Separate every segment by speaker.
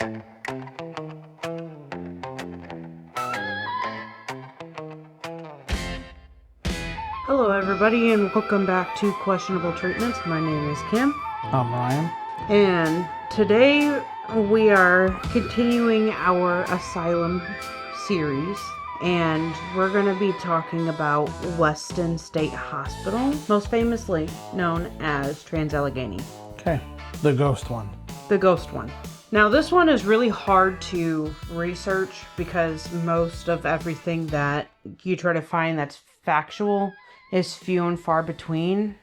Speaker 1: Hello everybody and welcome back to Questionable Treatments. My name is Kim.
Speaker 2: I'm Ryan.
Speaker 1: And today we are continuing our Asylum series. And we're going to be talking about Weston State Hospital, most famously known as Trans-Allegheny.
Speaker 2: Okay, the ghost one.
Speaker 1: The ghost one. Now this one is really hard to research because most of everything that you try to find that's factual is few and far between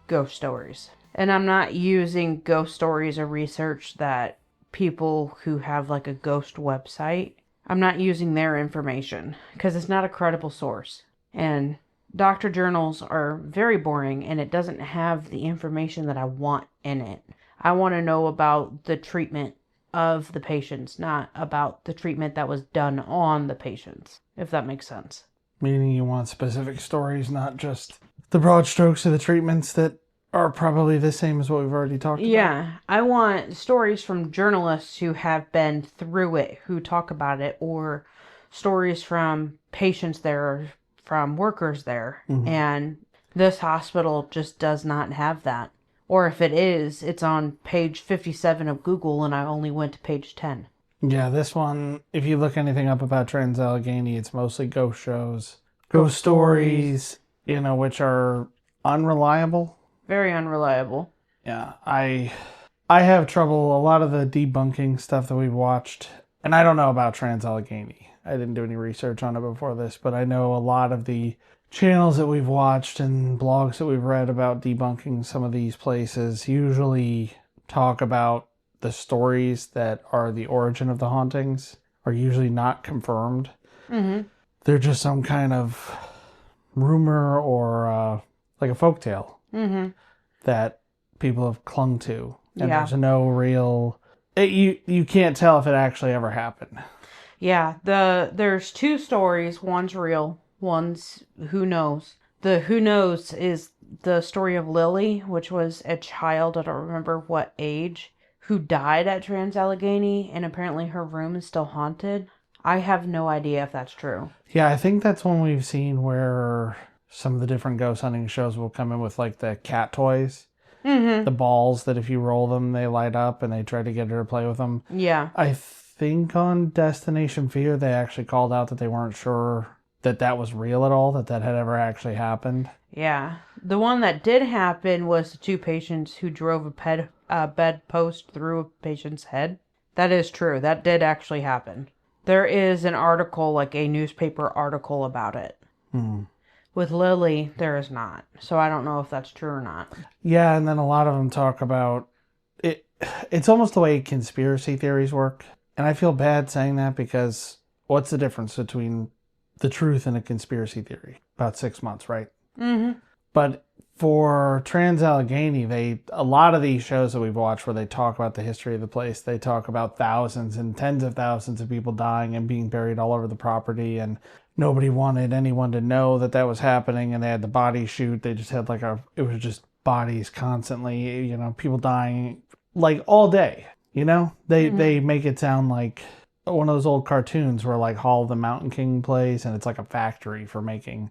Speaker 1: ghost stories. And I'm not using ghost stories or research that people who have like a ghost website, I'm not using their information because it's not a credible source. And doctor journals are very boring and it doesn't have the information that I want in it. I want to know about the treatment of the patients, not about the treatment that was done on the patients, if that makes sense.
Speaker 2: Meaning you want specific stories, not just the broad strokes of the treatments that are probably the same as what we've already talked about.
Speaker 1: Yeah, I want stories from journalists who have been through it, who talk about it, or stories from patients there, or from workers there. Mm-hmm. And this hospital just does not have that. Or if it is, it's on page 57 of Google and I only went to page 10.
Speaker 2: Yeah, this one, if you look anything up about Trans-Allegheny, it's mostly ghost shows, ghost stories, which are unreliable.
Speaker 1: Very unreliable.
Speaker 2: Yeah, I have trouble, a lot of the debunking stuff that we've watched, and I don't know about Trans-Allegheny. I didn't do any research on it before this, but I know a lot of the channels that we've watched and blogs that we've read about debunking some of these places usually talk about the stories that are the origin of the hauntings are usually not confirmed. Mm-hmm. They're just some kind of rumor or like a folktale. Mm-hmm. That people have clung to. And there's no real... You can't tell if it actually ever happened.
Speaker 1: Yeah, there's two stories. One's real, one's who knows. The who knows is the story of Lily, which was a child, I don't remember what age, who died at Trans-Allegheny, and apparently her room is still haunted. I have no idea if that's true.
Speaker 2: Yeah, I think that's one we've seen where some of the different ghost hunting shows will come in with like the cat toys. Mm-hmm. The balls that if you roll them, they light up and they try to get her to play with them.
Speaker 1: Yeah.
Speaker 2: I think on Destination Fear, they actually called out that they weren't sure that was real at all, that had ever actually happened.
Speaker 1: Yeah. The one that did happen was the two patients who drove a bedpost through a patient's head. That is true. That did actually happen. There is an article, like a newspaper article about it. Hmm. With Lily, there is not. So I don't know if that's true or not.
Speaker 2: Yeah, and then a lot of them talk about it. It's almost the way conspiracy theories work. And I feel bad saying that because what's the difference between the truth and a conspiracy theory? About 6 months, right? Mm-hmm. But for Trans-Allegheny, a lot of these shows that we've watched where they talk about the history of the place, they talk about thousands and tens of thousands of people dying and being buried all over the property, and nobody wanted anyone to know that was happening, and they had the body shoot. They just had it was just bodies constantly, people dying like all day, They make it sound like one of those old cartoons where like Hall of the Mountain King plays and it's like a factory for making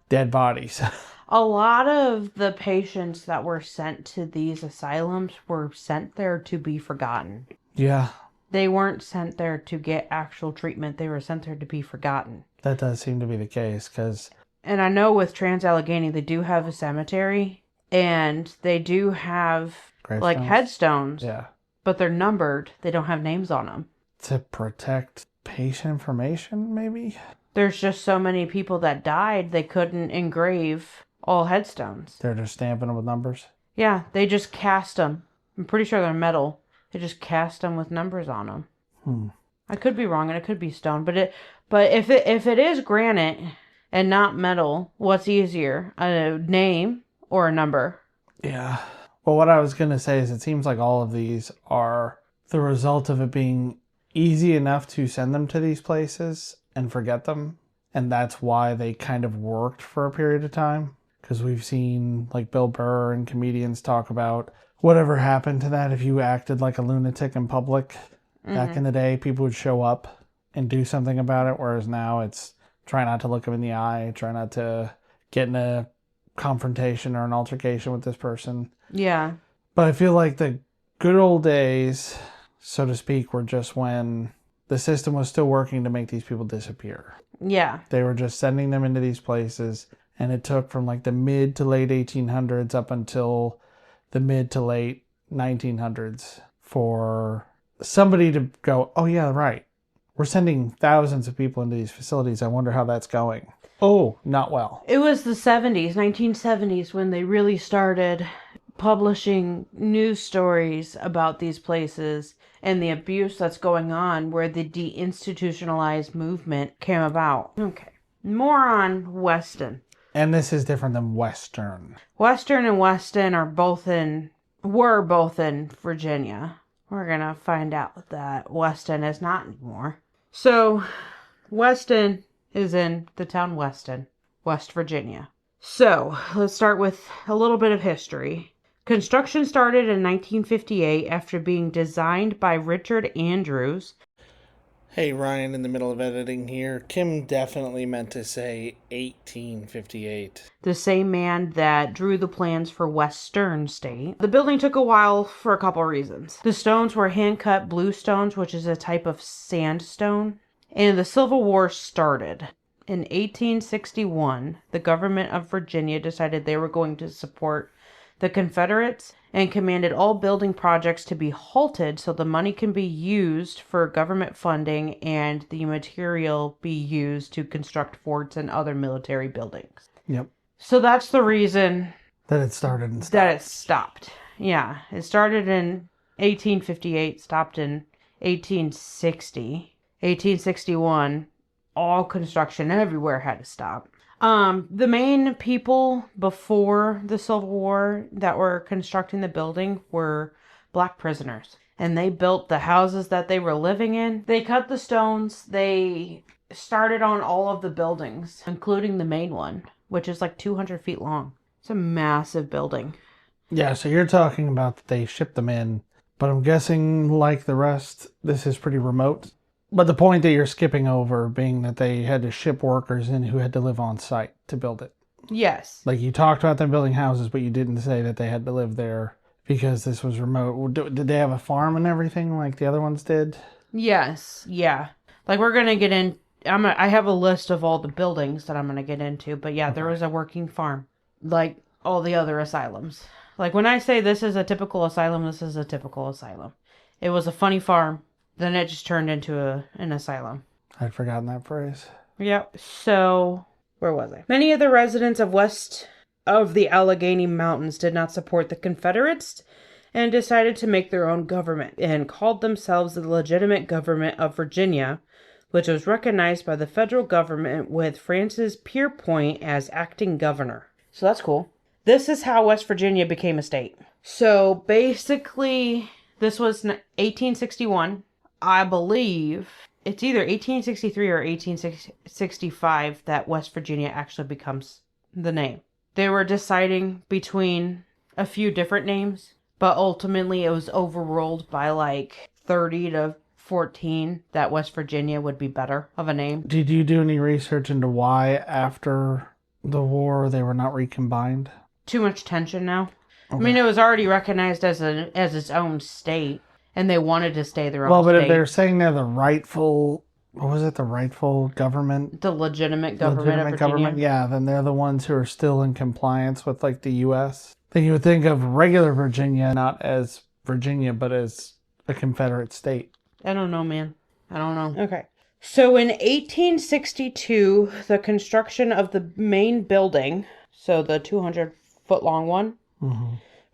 Speaker 2: dead bodies.
Speaker 1: A lot of the patients that were sent to these asylums were sent there to be forgotten.
Speaker 2: Yeah.
Speaker 1: They weren't sent there to get actual treatment. They were sent there to be forgotten.
Speaker 2: That does seem to be the case,
Speaker 1: And I know with Trans-Allegheny, they do have a cemetery, and they do have, gravestones? Like, headstones.
Speaker 2: Yeah.
Speaker 1: But they're numbered. They don't have names on them.
Speaker 2: To protect patient information, maybe?
Speaker 1: There's just so many people that died, they couldn't engrave all headstones.
Speaker 2: They're just stamping them with numbers?
Speaker 1: Yeah, they just cast them. I'm pretty sure they're metal. They just cast them with numbers on them. I could be wrong, and it could be stone, but if it is granite and not metal, what's easier, a name or a number?
Speaker 2: Yeah. Well, what I was gonna say is, it seems like all of these are the result of it being easy enough to send them to these places and forget them, and that's why they kind of worked for a period of time. Because we've seen like Bill Burr and comedians talk about whatever happened to that if you acted like a lunatic in public. Back in the day, people would show up and do something about it, whereas now it's try not to look them in the eye, try not to get in a confrontation or an altercation with this person.
Speaker 1: Yeah.
Speaker 2: But I feel like the good old days, so to speak, were just when the system was still working to make these people disappear.
Speaker 1: Yeah.
Speaker 2: They were just sending them into these places, and it took from like the mid to late 1800s up until the mid to late 1900s for somebody to go, oh yeah, right. We're sending thousands of people into these facilities. I wonder how that's going. Oh, not well.
Speaker 1: It was the 1970s, when they really started publishing news stories about these places and the abuse that's going on, where the deinstitutionalized movement came about. Okay. More on Weston.
Speaker 2: And this is different than Western.
Speaker 1: Western and Weston were both in Virginia. We're going to find out that Weston is not anymore. So, Weston is in the town Weston, West Virginia. So, let's start with a little bit of history. Construction started in 1958 after being designed by Richard Andrews.
Speaker 2: Hey, Ryan, in the middle of editing here. Kim definitely meant to say 1858.
Speaker 1: The same man that drew the plans for Western State. The building took a while for a couple reasons. The stones were hand-cut bluestones, which is a type of sandstone. And the Civil War started. In 1861, the government of Virginia decided they were going to support the Confederates and commanded all building projects to be halted so the money can be used for government funding and the material be used to construct forts and other military buildings.
Speaker 2: Yep.
Speaker 1: So that's the reason
Speaker 2: that it started and stopped.
Speaker 1: That it stopped. Yeah. It started in 1858, stopped in 1860. 1861, all construction everywhere had to stop. The main people before the Civil War that were constructing the building were black prisoners. And they built the houses that they were living in. They cut the stones. They started on all of the buildings, including the main one, which is like 200 feet long. It's a massive building.
Speaker 2: Yeah, so you're talking about that they shipped them in, but I'm guessing, like the rest, this is pretty remote. But the point that you're skipping over being that they had to ship workers in who had to live on site to build it.
Speaker 1: Yes.
Speaker 2: Like you talked about them building houses, but you didn't say that they had to live there because this was remote. Did they have a farm and everything like the other ones did?
Speaker 1: Yes. Yeah. Like we're going to get in. I have a list of all the buildings that I'm going to get into. But yeah, there was a working farm. Like all the other asylums. Like when I say this is a typical asylum, this is a typical asylum. It was a funny farm. Then it just turned into an asylum.
Speaker 2: I'd forgotten that phrase.
Speaker 1: Yep. So, where was I? Many of the residents of west of the Allegheny Mountains did not support the Confederates and decided to make their own government and called themselves the legitimate government of Virginia, which was recognized by the federal government with Francis Pierpont as acting governor. So that's cool. This is how West Virginia became a state. So basically, this was 1861. I believe it's either 1863 or 1865 that West Virginia actually becomes the name. They were deciding between a few different names, but ultimately it was overruled by like 30 to 14 that West Virginia would be better of a name.
Speaker 2: Did you do any research into why after the war they were not recombined?
Speaker 1: Too much tension now.
Speaker 2: Okay.
Speaker 1: I mean, it was already recognized as its own state. And they wanted to stay their own
Speaker 2: Well, but
Speaker 1: state.
Speaker 2: if they're saying they're the rightful, what was it, the rightful government?
Speaker 1: The legitimate government of Virginia.
Speaker 2: Yeah, then they're the ones who are still in compliance with, like, the U.S. Then you would think of regular Virginia not as Virginia, but as a Confederate state.
Speaker 1: I don't know, man. I don't know. Okay. So in 1862, the construction of the main building, so the 200-foot-long one,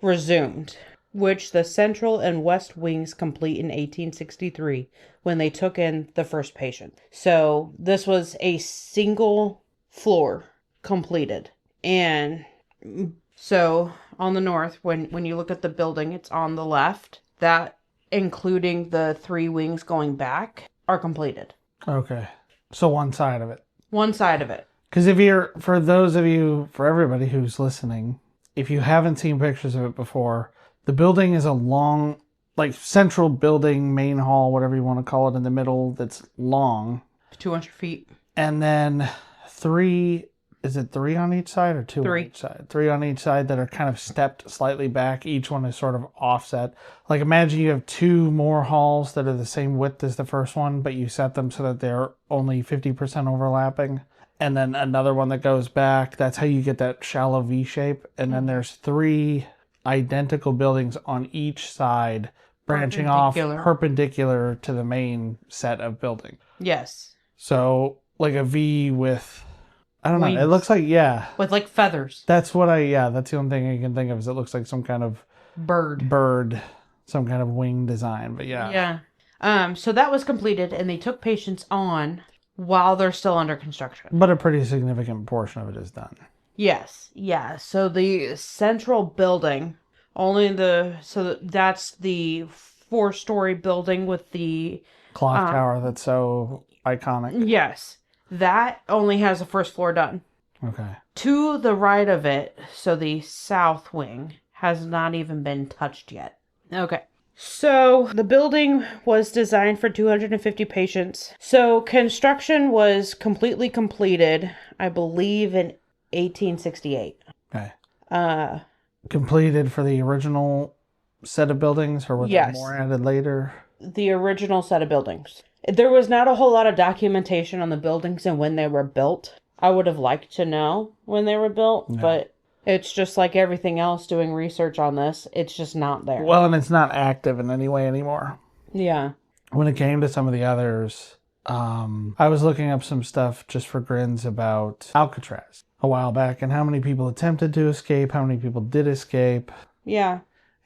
Speaker 1: resumed, which the central and west wings complete in 1863 when they took in the first patient. So this was a single floor completed. And so on the north, when you look at the building, it's on the left. That, including the 3 wings going back, are completed.
Speaker 2: Okay. So one side of it.
Speaker 1: One side of it.
Speaker 2: Because for everybody who's listening, if you haven't seen pictures of it before, the building is a long like central building, main hall, whatever you want to call it, in the middle that's long.
Speaker 1: 200 feet.
Speaker 2: And then three, is it three on each side or two on each side? Three on each side that are kind of stepped slightly back. Each one is sort of offset. Like imagine you have two more halls that are the same width as the first one, but you set them so that they're only 50% overlapping. And then another one that goes back. That's how you get that shallow V shape. And then there's three identical buildings on each side branching off perpendicular to the main set of buildings.
Speaker 1: Yes.
Speaker 2: So like a V with, I don't know. It looks like, yeah.
Speaker 1: With like feathers.
Speaker 2: That's the only thing I can think of is it looks like some kind of bird, some kind of wing design, but yeah.
Speaker 1: Yeah. So that was completed and they took patients on while they're still under construction.
Speaker 2: But a pretty significant portion of it is done.
Speaker 1: Yes. Yeah. So the central building, that's the 4-story building with the
Speaker 2: clock tower that's so iconic.
Speaker 1: Yes. That only has the first floor done.
Speaker 2: Okay.
Speaker 1: To the right of it, so the south wing, has not even been touched yet. Okay. So the building was designed for 250 patients. So construction was completely completed, I believe, in 1868.
Speaker 2: Okay. Completed for the original set of buildings, or was there more added later?
Speaker 1: The original set of buildings. There was not a whole lot of documentation on the buildings and when they were built. I would have liked to know when they were built, but it's just like everything else doing research on this. It's just not there.
Speaker 2: Well, and it's not active in any way anymore.
Speaker 1: Yeah.
Speaker 2: When it came to some of the others, I was looking up some stuff just for grins about Alcatraz a while back and how many people attempted to escape, how many people did escape.
Speaker 1: Yeah.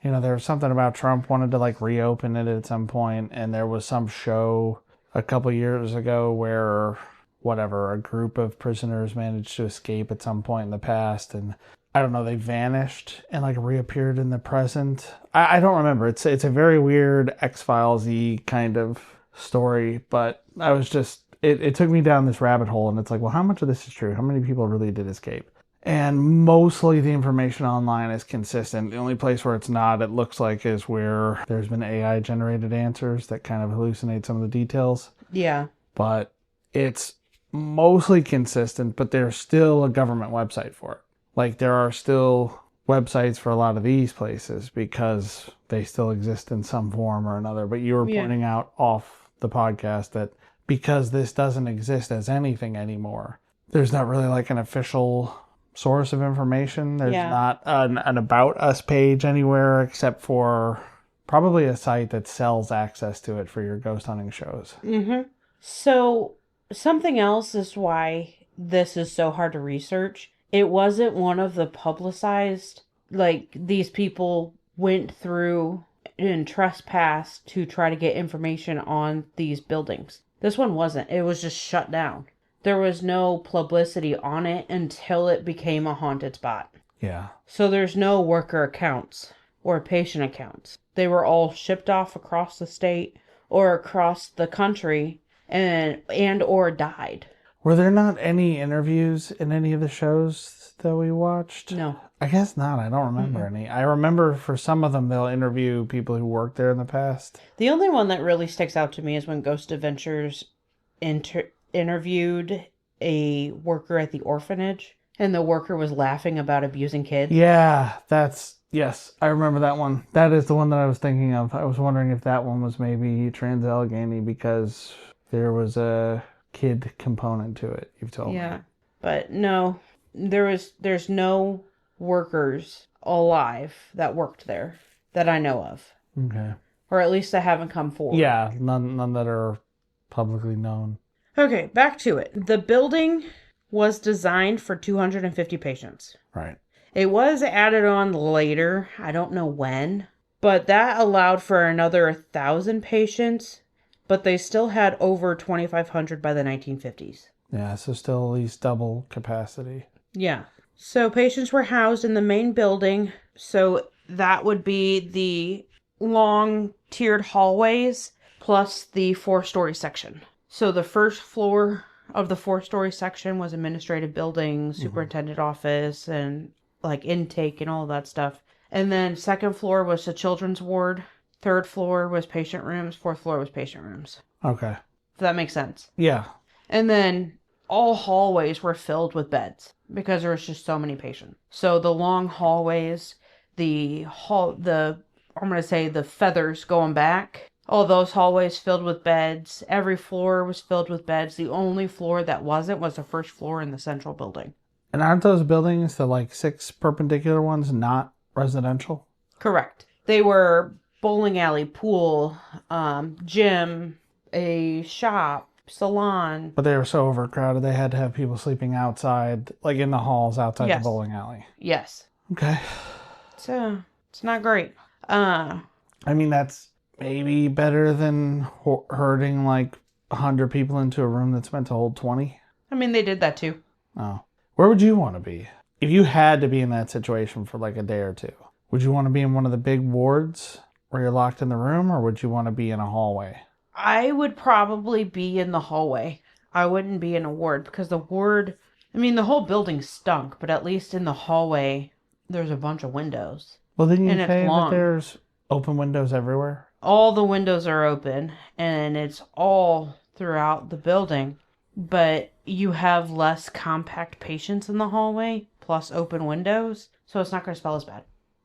Speaker 2: You know, there was something about Trump wanted to like reopen it at some point, and there was some show a couple years ago where a group of prisoners managed to escape at some point in the past, and I don't know, they vanished and like reappeared in the present. I don't remember. It's a very weird X-Files-y kind of story, but I was just it took me down this rabbit hole, and it's like, well, how much of this is true? How many people really did escape? And mostly the information online is consistent. The only place where it's not, it looks like, is where there's been AI generated answers that kind of hallucinate some of the details.
Speaker 1: Yeah.
Speaker 2: But it's mostly consistent, but there's still a government website for it. Like there are still websites for a lot of these places because they still exist in some form or another. But you were pointing out off the podcast that because this doesn't exist as anything anymore, there's not really like an official source of information. There's not an About Us page anywhere except for probably a site that sells access to it for your ghost hunting shows.
Speaker 1: Mm-hmm. So something else is why this is so hard to research. It wasn't one of the publicized, like these people went through and trespassed to try to get information on these buildings. This one wasn't. It was just shut down. There was no publicity on it until it became a haunted spot.
Speaker 2: Yeah.
Speaker 1: So there's no worker accounts or patient accounts. They were all shipped off across the state or across the country and or died.
Speaker 2: Were there not any interviews in any of the shows that we watched?
Speaker 1: No.
Speaker 2: I guess not. I don't remember any. I remember for some of them they'll interview people who worked there in the past.
Speaker 1: The only one that really sticks out to me is when Ghost Adventures interviewed a worker at the orphanage, and the worker was laughing about abusing kids.
Speaker 2: Yeah, yes, I remember that one. That is the one that I was thinking of. I was wondering if that one was maybe Trans-Allegheny because there was a kid component to it, you've told me.
Speaker 1: Yeah, but no, there's no workers alive that worked there that I know of.
Speaker 2: Okay.
Speaker 1: Or at least I haven't come forward.
Speaker 2: Yeah, none that are publicly known.
Speaker 1: Okay, back to it. The building was designed for 250 patients.
Speaker 2: Right.
Speaker 1: It was added on later. I don't know when. But that allowed for another 1,000 patients. But they still had over 2,500 by the 1950s.
Speaker 2: Yeah, so still at least double capacity.
Speaker 1: Yeah. So patients were housed in the main building. So that would be the long tiered hallways plus the 4-story section. So the first floor of the 4-story section was administrative building, superintendent office, and like intake and all that stuff. And then second floor was the children's ward. Third floor was patient rooms. Fourth floor was patient rooms.
Speaker 2: Okay.
Speaker 1: If that makes sense.
Speaker 2: Yeah.
Speaker 1: And then all hallways were filled with beds because there was just so many patients. So the long hallways, I'm going to say the feathers going back, all those hallways filled with beds. Every floor was filled with beds. The only floor that wasn't was the first floor in the central building.
Speaker 2: And aren't those buildings, the like 6 perpendicular ones, not residential?
Speaker 1: Correct. They were bowling alley, pool, gym, a shop, salon.
Speaker 2: But they were so overcrowded they had to have people sleeping outside, like in the halls outside the bowling alley.
Speaker 1: Yes.
Speaker 2: Okay.
Speaker 1: So it's not great.
Speaker 2: I mean, that's maybe better than herding like 100 people into a room that's meant to hold 20.
Speaker 1: I mean, they did that too.
Speaker 2: Oh. Where would you want to be? If you had to be in that situation for like a day or two, would you want to be in one of the big wards where you're locked in the room, or would you want to be in a hallway?
Speaker 1: I would probably be in the hallway. I wouldn't be in a ward because the ward, I mean, the whole building stunk, but at least in the hallway, there's a bunch of windows.
Speaker 2: Well, didn't you
Speaker 1: And
Speaker 2: say
Speaker 1: it's
Speaker 2: that
Speaker 1: long.
Speaker 2: there's open windows everywhere?
Speaker 1: All the windows are open and it's all throughout the building, but you have less compact patients in the hallway plus open windows, so it's not going to smell as bad.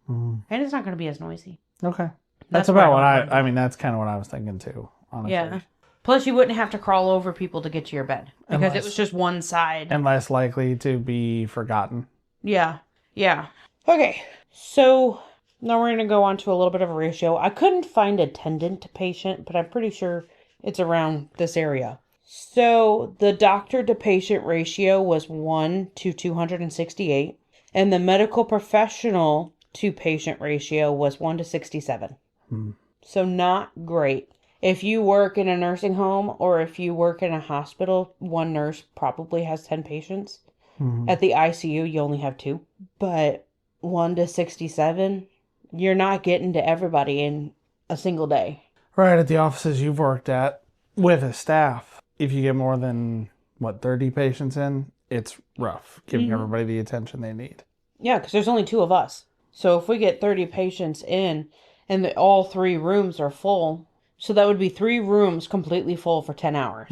Speaker 1: And it's not going to be as noisy.
Speaker 2: Okay. That's about what I mean, that's kind of what I was thinking too, honestly.
Speaker 1: Yeah. Plus, you wouldn't have to crawl over people to get to your bed because it was just one side.
Speaker 2: And less likely to be forgotten.
Speaker 1: Yeah. Yeah. Okay. So now we're going to go on to a little bit of a ratio. I couldn't find attendant to patient, but I'm pretty sure it's around this area. So the doctor to patient ratio was 1 to 268, and the medical professional to patient ratio was 1 to 67. So not great. If you work in a nursing home or if you work in a hospital, one nurse probably has 10 patients. At the ICU, you only have 2. But 1 to 67, you're not getting to everybody in a single day.
Speaker 2: Right, at the offices you've worked at with a staff, if you get more than, 30 patients in, it's rough giving everybody the attention they need.
Speaker 1: Yeah, because there's only 2 of us. So if we get 30 patients in and all 3 rooms are full, so that would be 3 rooms completely full for 10 hours.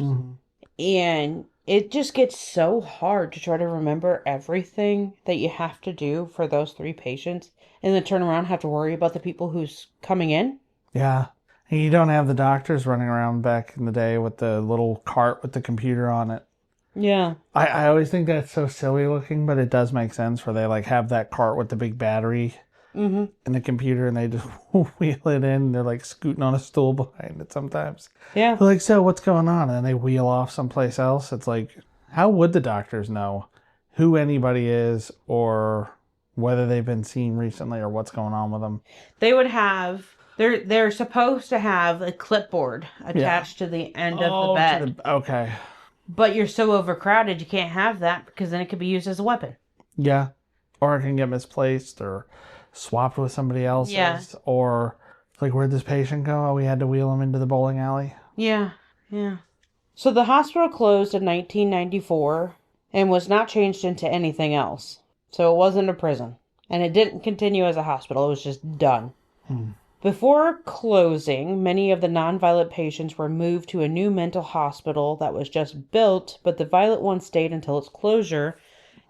Speaker 1: And it just gets so hard to try to remember everything that you have to do for those 3 patients and then turn around and have to worry about the people who's coming in.
Speaker 2: Yeah. And you don't have the doctors running around back in the day with the little cart with the computer on it.
Speaker 1: Yeah.
Speaker 2: I always think that's so silly looking, but it does make sense where they like have that cart with the big battery in the computer and they just wheel it in. They're like scooting on a stool behind it sometimes.
Speaker 1: Yeah.
Speaker 2: They're like, so what's going on? And then they wheel off someplace else. It's like, how would the doctors know who anybody is or whether they've been seen recently or what's going on with them?
Speaker 1: They would have, they're supposed to have a clipboard attached to the end of the bed.
Speaker 2: Okay.
Speaker 1: But you're so overcrowded, you can't have that because then it could be used as a weapon.
Speaker 2: Yeah. Or it can get misplaced or swapped with somebody else's.
Speaker 1: Yeah.
Speaker 2: Or, like, where'd this patient go? Oh, we had to wheel him into the bowling alley.
Speaker 1: Yeah, yeah. So the hospital closed in 1994 and was not changed into anything else. So it wasn't a prison. And it didn't continue as a hospital. It was just done. Before closing, many of the nonviolent patients were moved to a new mental hospital that was just built, but the violent one stayed until its closure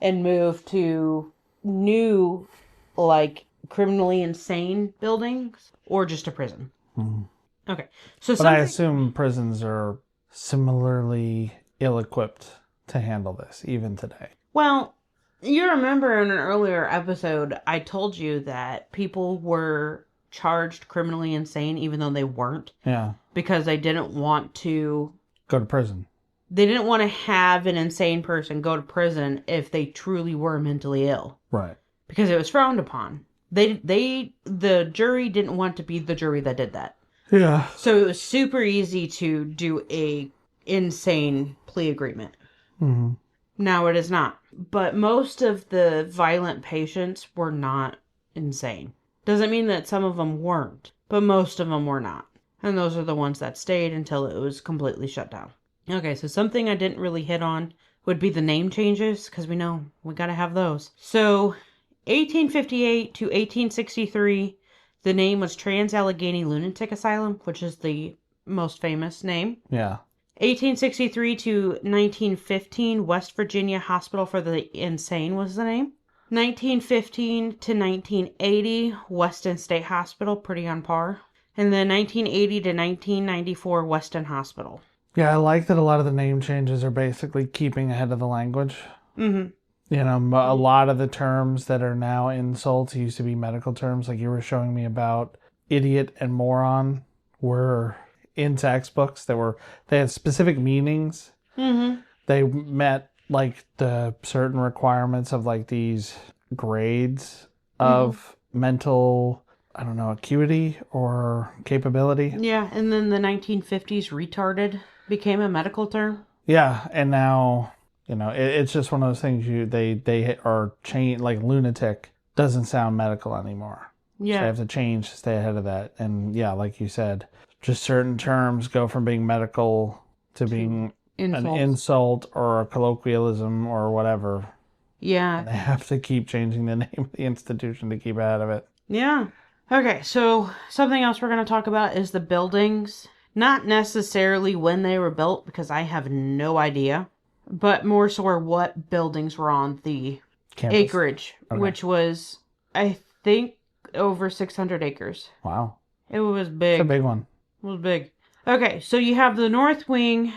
Speaker 1: and moved to new, like, criminally insane buildings or just a prison. Okay. So
Speaker 2: But I assume prisons are similarly ill-equipped to handle this, even today.
Speaker 1: Well, you remember in an earlier episode, I told you that people were charged criminally insane even though they weren't.
Speaker 2: Yeah.
Speaker 1: Because they didn't want to
Speaker 2: Go to prison.
Speaker 1: They didn't want to have an insane person go to prison if they truly were mentally ill.
Speaker 2: Right.
Speaker 1: Because it was frowned upon. The jury didn't want to be the jury that did that.
Speaker 2: Yeah.
Speaker 1: So it was super easy to do a insane plea agreement. Now it is not. But most of the violent patients were not insane. Doesn't mean that some of them weren't, but most of them were not. And those are the ones that stayed until it was completely shut down. Okay, so something I didn't really hit on would be the name changes, because we know we got to have those. So 1858 to 1863, The name was Trans-Allegheny Lunatic Asylum, which is the most famous name.
Speaker 2: Yeah.
Speaker 1: 1863 to 1915, West Virginia Hospital for the Insane was the name. 1915 to 1980, Weston State Hospital, pretty on par. And then 1980 to 1994, Weston Hospital.
Speaker 2: Yeah, I like that a lot of the name changes are basically keeping ahead of the language.
Speaker 1: Mm-hmm.
Speaker 2: You know, a lot of the terms that are now insults used to be medical terms. Like you were showing me about idiot and moron were in textbooks they had specific meanings.
Speaker 1: Mm-hmm.
Speaker 2: They met like the certain requirements of like these grades of mental, I don't know, acuity or capability.
Speaker 1: Yeah, and then the 1950s, retarded became a medical term.
Speaker 2: Yeah, and now, you know, it's just one of those things they are changed. Like lunatic doesn't sound medical anymore.
Speaker 1: Yeah.
Speaker 2: So they have to change to stay ahead of that. And yeah, like you said, just certain terms go from being medical to being an insult or a colloquialism or whatever.
Speaker 1: Yeah.
Speaker 2: And they have to keep changing the name of the institution to keep ahead of it.
Speaker 1: Yeah. Okay, so something else we're going to talk about is the buildings. Not necessarily when they were built, because I have no idea, but more so what buildings were on the
Speaker 2: Campus.
Speaker 1: Acreage, which was, I think, over 600 acres.
Speaker 2: Wow.
Speaker 1: It was big.
Speaker 2: It's a big one.
Speaker 1: It was big. Okay, so you have the north wing,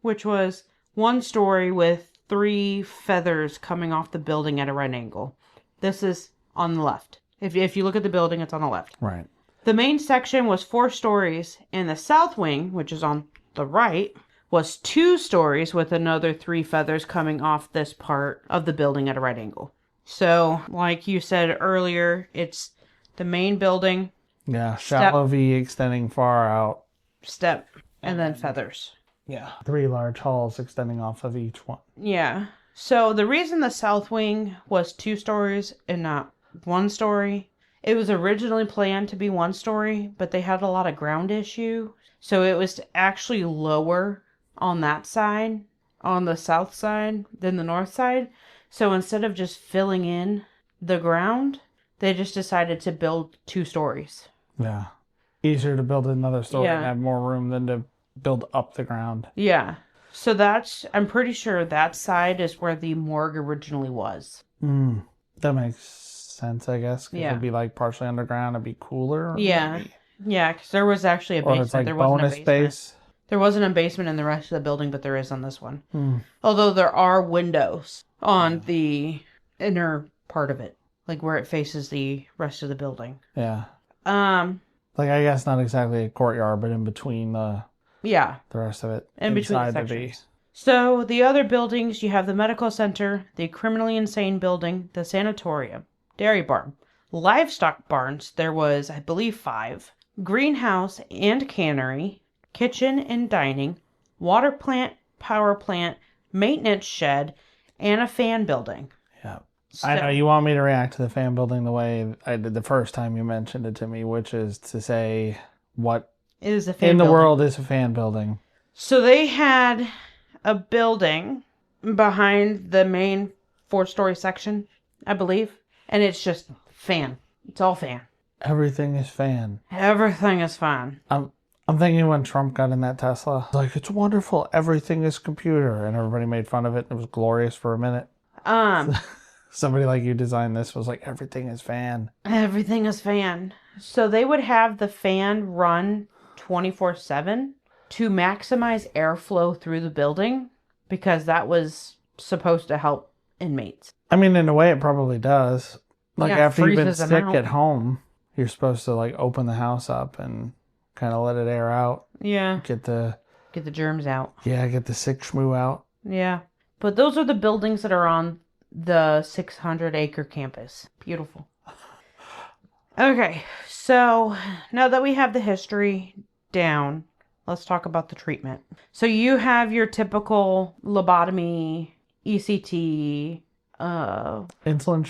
Speaker 1: which was 1 story with 3 feathers coming off the building at a right angle. This is on the left. If you look at the building, it's on the left.
Speaker 2: Right.
Speaker 1: The main section was 4 stories, and the south wing, which is on the right, was 2 stories with another 3 feathers coming off this part of the building at a right angle. So, like you said earlier, it's the main building.
Speaker 2: Yeah, shallow V extending far out.
Speaker 1: Step, and then feathers.
Speaker 2: Yeah. 3 large halls extending off of each one.
Speaker 1: Yeah. So the reason the south wing was 2 stories and not 1 story, it was originally planned to be 1 story, but they had a lot of ground issue. So it was actually lower on that side, on the south side, than the north side. So instead of just filling in the ground, they just decided to build 2 stories.
Speaker 2: Yeah. Easier to build another story and
Speaker 1: Yeah.
Speaker 2: have more room than to build up the ground.
Speaker 1: Yeah. So I'm pretty sure that side is where the morgue originally was.
Speaker 2: That makes sense, I guess. 'Cause
Speaker 1: Yeah.
Speaker 2: it'd be like partially underground. It'd be cooler.
Speaker 1: Yeah.
Speaker 2: Maybe.
Speaker 1: Yeah, because there was actually a
Speaker 2: Or
Speaker 1: basement.
Speaker 2: it's like
Speaker 1: there wasn't
Speaker 2: bonus
Speaker 1: a basement.
Speaker 2: space.
Speaker 1: There wasn't a basement in the rest of the building, but there is on this one. Although there are windows on the inner part of it, like where it faces the rest of the building.
Speaker 2: Yeah.
Speaker 1: Um,
Speaker 2: Like, I guess not exactly a courtyard, but in between the
Speaker 1: yeah,
Speaker 2: rest of it.
Speaker 1: in between the
Speaker 2: inside the
Speaker 1: sections. So the other buildings, you have the medical center, the criminally insane building, the sanatorium, dairy barn, livestock barns. There was, I believe, 5. Greenhouse and cannery, kitchen and dining, water plant, power plant, maintenance shed, and a fan building.
Speaker 2: Yeah.
Speaker 1: So,
Speaker 2: I know you want me to react to the fan building the way I did the first time you mentioned it to me, which is to say what
Speaker 1: it is a fan
Speaker 2: in the
Speaker 1: building.
Speaker 2: world is a fan building.
Speaker 1: So they had a building behind the main 4-story section, I believe, and it's just fan. It's all fan.
Speaker 2: Everything is fan.
Speaker 1: Everything is fine.
Speaker 2: I'm thinking when Trump got in that Tesla, like, it's wonderful, everything is computer, and everybody made fun of it. It was glorious for a minute. Somebody like you designed this was like, everything is fan.
Speaker 1: Everything is fan. So they would have the fan run 24/7 to maximize airflow through the building because that was supposed to help inmates.
Speaker 2: I mean, in a way, it probably does. Like,
Speaker 1: Yeah,
Speaker 2: after you've been
Speaker 1: freezes them
Speaker 2: sick
Speaker 1: out.
Speaker 2: at home, you're supposed to, like, open the house up and kind of let it air out.
Speaker 1: Yeah.
Speaker 2: Get the
Speaker 1: germs out.
Speaker 2: Yeah, get the sick schmoo out.
Speaker 1: Yeah. But those are the buildings that are on the 600-acre campus. Beautiful. Okay, so now that we have the history down, let's talk about the treatment. So you have your typical lobotomy, ECT,
Speaker 2: insulin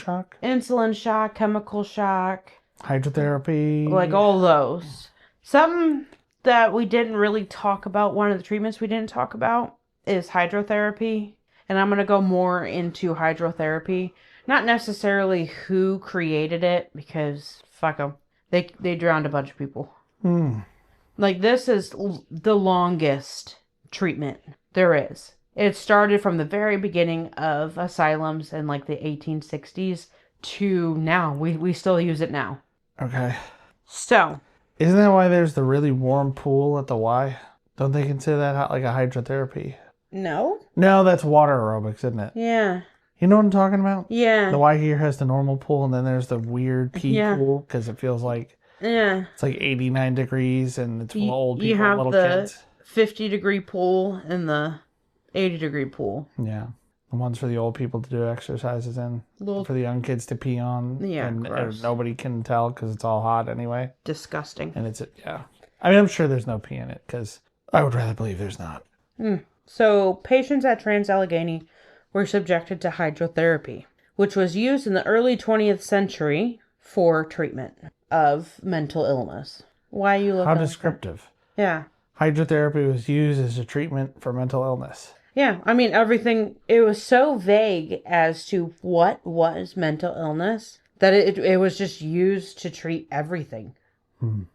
Speaker 2: shock,
Speaker 1: chemical shock,
Speaker 2: hydrotherapy,
Speaker 1: like all those. Something that we didn't really talk about, one of the treatments we didn't talk about is hydrotherapy. And I'm going to go more into hydrotherapy. Not necessarily who created it, because fuck them. They drowned a bunch of people.
Speaker 2: Hmm.
Speaker 1: Like, this is the longest treatment there is. It started from the very beginning of asylums in like the 1860s to now. We still use it now.
Speaker 2: Okay.
Speaker 1: So,
Speaker 2: Isn't that why there's the really warm pool at the Y? Don't they consider that like a hydrotherapy?
Speaker 1: no?
Speaker 2: No, that's water aerobics, isn't it?
Speaker 1: Yeah.
Speaker 2: You know what I'm talking about?
Speaker 1: Yeah.
Speaker 2: The Y here has the normal pool, and then there's the weird pee
Speaker 1: Yeah.
Speaker 2: pool because it feels like
Speaker 1: Yeah.
Speaker 2: it's like 89 degrees and it's full of old people
Speaker 1: You have
Speaker 2: and little
Speaker 1: the
Speaker 2: kids.
Speaker 1: 50-degree pool and the 80-degree pool.
Speaker 2: Yeah. The ones for the old people to do exercises in. For the young kids to pee on.
Speaker 1: Yeah,
Speaker 2: and
Speaker 1: gross.
Speaker 2: nobody can tell because it's all hot anyway.
Speaker 1: Disgusting.
Speaker 2: And it's, yeah. I mean, I'm sure there's no pee in it because I would rather believe there's not.
Speaker 1: So, patients at Trans-Allegheny were subjected to hydrotherapy, which was used in the early 20th century for treatment of mental illness. Why are you looking
Speaker 2: How
Speaker 1: at that?
Speaker 2: descriptive.
Speaker 1: Yeah.
Speaker 2: Hydrotherapy was used as a treatment for mental illness.
Speaker 1: Yeah, I mean, everything, it was so vague as to what was mental illness that it was just used to treat everything. You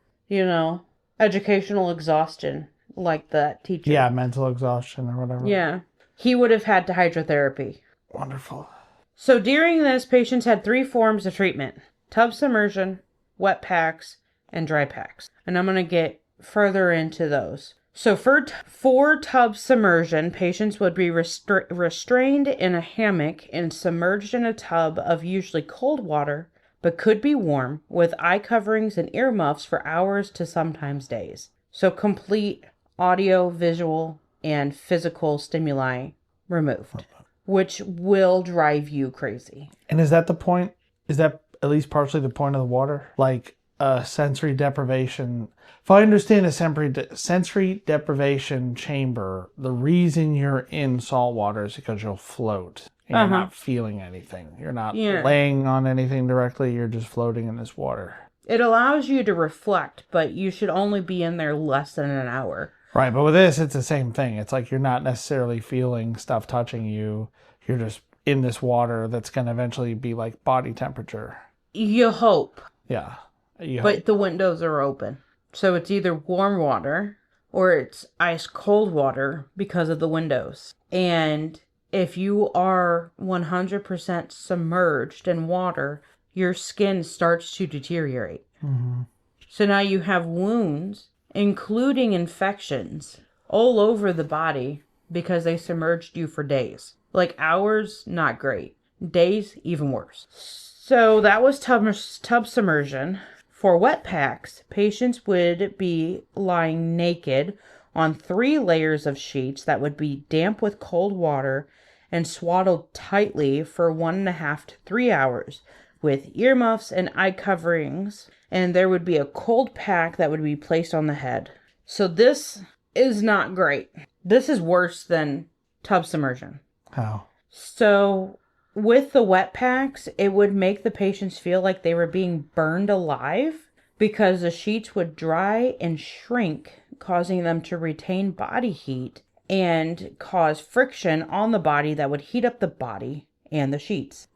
Speaker 1: know, educational exhaustion, like that teacher.
Speaker 2: Yeah, mental exhaustion or whatever.
Speaker 1: Yeah. He would have had to hydrotherapy.
Speaker 2: Wonderful.
Speaker 1: So during this, patients had 3 forms of treatment: tub submersion, wet packs, and dry packs. And I'm going to get further into those. So for tub submersion, patients would be restrained in a hammock and submerged in a tub of usually cold water, but could be warm, with eye coverings and earmuffs for hours to sometimes days. So complete audio, visual, and physical stimuli removed, which will drive you crazy.
Speaker 2: And is that the point? Is that at least partially the point of the water? Like sensory deprivation. If I understand a sensory deprivation chamber, the reason you're in salt water is because you'll float. And you're not feeling anything. You're not laying on anything directly. You're just floating in this water.
Speaker 1: It allows you to reflect, but you should only be in there less than an hour.
Speaker 2: Right, but with this, it's the same thing. It's like you're not necessarily feeling stuff touching you. You're just in this water that's going to eventually be like body temperature.
Speaker 1: You hope.
Speaker 2: Yeah.
Speaker 1: But the windows are open. So it's either warm water or it's ice cold water because of the windows. And if you are 100% submerged in water, your skin starts to deteriorate.
Speaker 2: Mm-hmm.
Speaker 1: So now you have wounds, including infections, all over the body because they submerged you for days. Like hours, not great. Days, even worse. So that was tub submersion. For wet packs, patients would be lying naked on 3 layers of sheets that would be damp with cold water and swaddled tightly for 1.5 to 3 hours with earmuffs and eye coverings, and there would be a cold pack that would be placed on the head. So this is not great. This is worse than tub submersion.
Speaker 2: How?
Speaker 1: So with the wet packs, it would make the patients feel like they were being burned alive because the sheets would dry and shrink, causing them to retain body heat and cause friction on the body that would heat up the body and the sheets.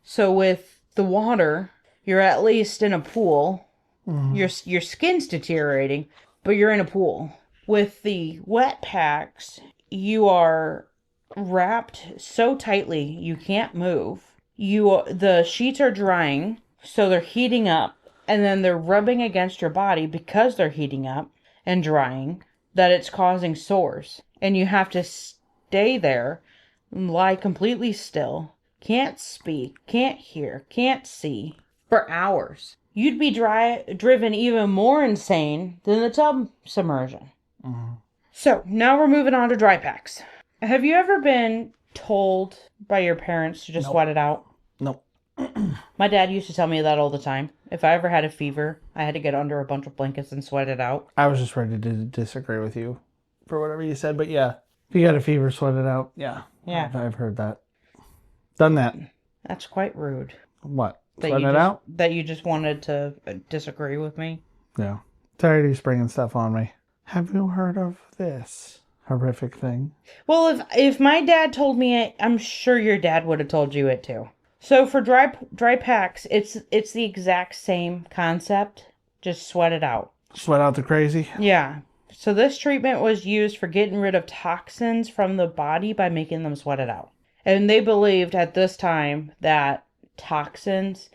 Speaker 1: So with the water, you're at least in a pool. Your skin's deteriorating, but you're in a pool. With the wet packs, you are wrapped so tightly you can't move. The sheets are drying, so they're heating up, and then they're rubbing against your body because they're heating up and drying, that it's causing sores. And you have to stay there, lie completely still, can't speak, can't hear, can't see, for hours. You'd be driven even more insane than the tub submersion. So now we're moving on to dry packs. Have you ever been told by your parents to just sweat it out?
Speaker 2: Nope.
Speaker 1: My dad used to tell me that all the time. If I ever had a fever, I had to get under a bunch of blankets and sweat it out.
Speaker 2: I was just ready to disagree with you for whatever you said, but yeah. If you got a fever, sweat it out. Yeah.
Speaker 1: Yeah.
Speaker 2: I've heard that. Done that.
Speaker 1: That's quite rude.
Speaker 2: What?
Speaker 1: That
Speaker 2: Sweat
Speaker 1: you
Speaker 2: it out?
Speaker 1: That you just wanted to disagree with me.
Speaker 2: Yeah. Tired of you springing stuff on me. Have you heard of this horrific thing?
Speaker 1: Well, if my dad told me it, I'm sure your dad would have told you it too. So for dry packs, it's the exact same concept, just sweat it out.
Speaker 2: Sweat out the crazy?
Speaker 1: Yeah. So this treatment was used for getting rid of toxins from the body by making them sweat it out. And they believed at this time that toxins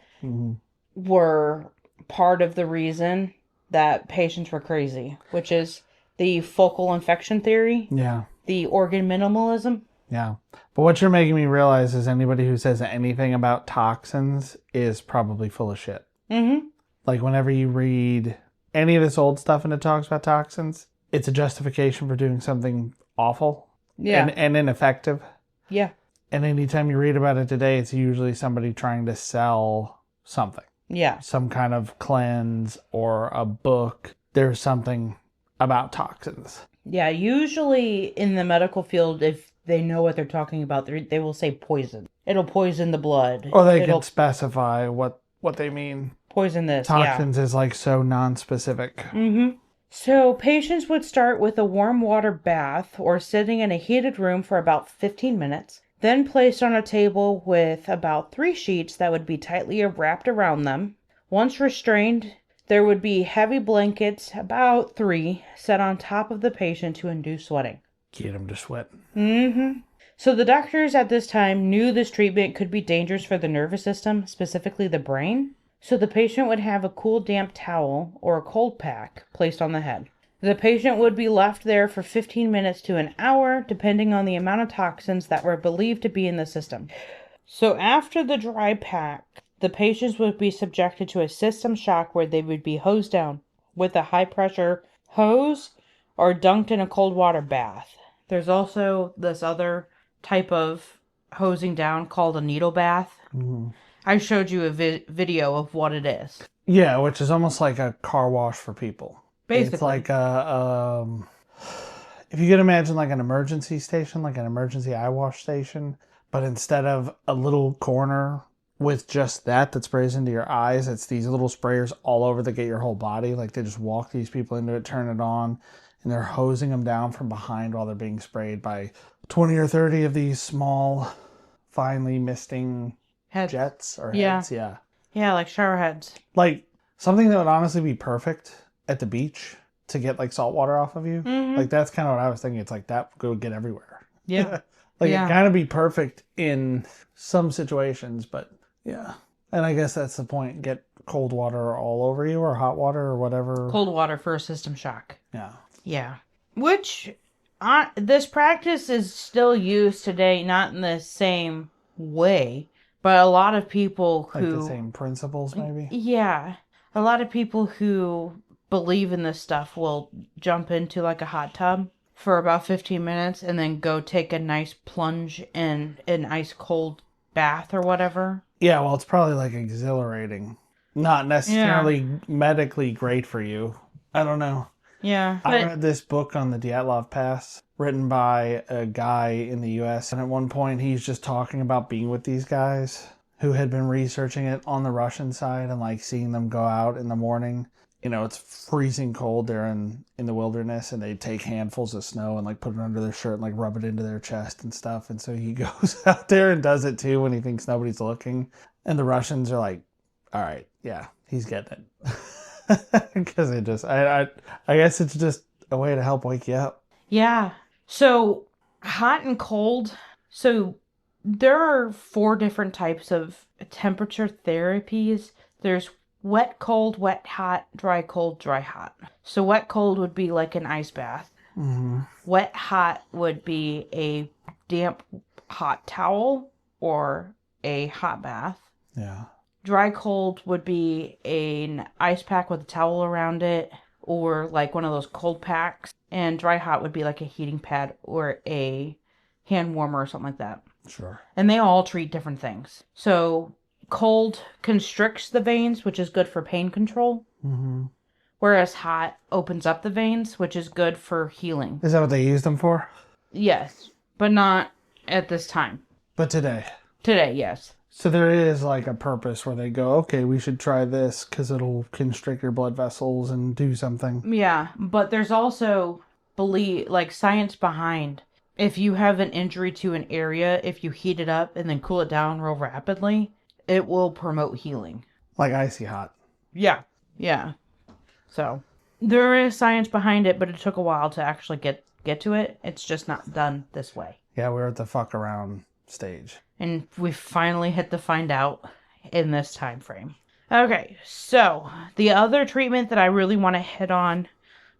Speaker 1: were part of the reason that patients were crazy, which is the focal infection theory,
Speaker 2: Yeah.
Speaker 1: the organ minimalism.
Speaker 2: Yeah. But what you're making me realize is anybody who says anything about toxins is probably full of shit.
Speaker 1: Mm-hmm.
Speaker 2: Like whenever you read any of this old stuff and it talks about toxins, it's a justification for doing something awful and ineffective.
Speaker 1: Yeah.
Speaker 2: And anytime you read about it today, it's usually somebody trying to sell something.
Speaker 1: Yeah.
Speaker 2: Some kind of cleanse or a book. There's something about toxins.
Speaker 1: Yeah. Usually in the medical field, if they know what they're talking about, they will say poison. It'll poison the blood.
Speaker 2: Or they can specify what they mean.
Speaker 1: Poison this.
Speaker 2: Toxins is like so non-specific.
Speaker 1: Mm-hmm. So patients would start with a warm water bath or sitting in a heated room for about 15 minutes, then placed on a table with about 3 sheets that would be tightly wrapped around them. Once restrained, there would be heavy blankets, about 3, set on top of the patient to induce sweating.
Speaker 2: Get them to sweat.
Speaker 1: Mm-hmm. So the doctors at this time knew this treatment could be dangerous for the nervous system, specifically the brain. So the patient would have a cool, damp towel or a cold pack placed on the head. The patient would be left there for 15 minutes to an hour, depending on the amount of toxins that were believed to be in the system. So after the dry pack, the patients would be subjected to a system shock where they would be hosed down with a high-pressure hose or dunked in a cold water bath. There's also this other type of hosing down called a needle bath.
Speaker 2: Mm-hmm.
Speaker 1: I showed you a video of what it is.
Speaker 2: Yeah, which is almost like a car wash for people.
Speaker 1: Basically.
Speaker 2: It's like if you could imagine like an emergency station, like an emergency eye wash station, but instead of a little corner with just that sprays into your eyes, it's these little sprayers all over that get your whole body. Like they just walk these people into it, turn it on, and they're hosing them down from behind while they're being sprayed by 20 or 30 of these small, finely misting jets or heads. Yeah.
Speaker 1: Yeah, like shower heads.
Speaker 2: Like something that would honestly be perfect at the beach to get like salt water off of you.
Speaker 1: Mm-hmm.
Speaker 2: Like that's kind of what I was thinking. It's like that would get everywhere.
Speaker 1: Yeah.
Speaker 2: It kind of be perfect in some situations, but yeah. And I guess that's the point. Get cold water all over you or hot water or whatever.
Speaker 1: Cold water for a system shock.
Speaker 2: Yeah.
Speaker 1: Yeah. Which, this practice is still used today, not in the same way, but a lot of people who...
Speaker 2: Like the same principles, maybe?
Speaker 1: Yeah. A lot of people who believe in this stuff will jump into like a hot tub for about 15 minutes and then go take a nice plunge in an ice cold bath or whatever.
Speaker 2: Yeah, well, it's probably like exhilarating. Not necessarily medically great for you. I don't know.
Speaker 1: Yeah.
Speaker 2: I read this book on the Dyatlov Pass written by a guy in the U.S. And at one point he's just talking about being with these guys who had been researching it on the Russian side and like seeing them go out in the morning. You know, it's freezing cold. They're in the wilderness and they take handfuls of snow and like put it under their shirt and like rub it into their chest and stuff. And so he goes out there and does it too when he thinks nobody's looking. And the Russians are like, all right, yeah, he's getting it. Because it just, I guess it's just a way to help wake you up.
Speaker 1: Yeah. So hot and cold. So there are 4 different types of temperature therapies. There's wet, cold, wet, hot, dry, cold, dry, hot. So wet, cold would be like an ice bath.
Speaker 2: Mm-hmm.
Speaker 1: Wet, hot would be a damp, hot towel or a hot bath.
Speaker 2: Yeah.
Speaker 1: Dry, cold would be an ice pack with a towel around it or like one of those cold packs. And dry, hot would be like a heating pad or a hand warmer or something like that.
Speaker 2: Sure.
Speaker 1: And they all treat different things. So cold constricts the veins, which is good for pain control.
Speaker 2: Mm-hmm.
Speaker 1: Whereas hot opens up the veins, which is good for healing.
Speaker 2: Is that what they used them for?
Speaker 1: Yes, but not at this time.
Speaker 2: But today?
Speaker 1: Today, yes.
Speaker 2: So there is like a purpose where they go, okay, we should try this because it'll constrict your blood vessels and do something.
Speaker 1: Yeah, but there's also science behind. If you have an injury to an area, if you heat it up and then cool it down real rapidly, it will promote healing.
Speaker 2: Like icy hot.
Speaker 1: Yeah. Yeah. So there is science behind it, but it took a while to actually get to it. It's just not done this way.
Speaker 2: Yeah, we're at the fuck around stage.
Speaker 1: And we finally hit the find out in this time frame. Okay, so the other treatment that I really want to hit on,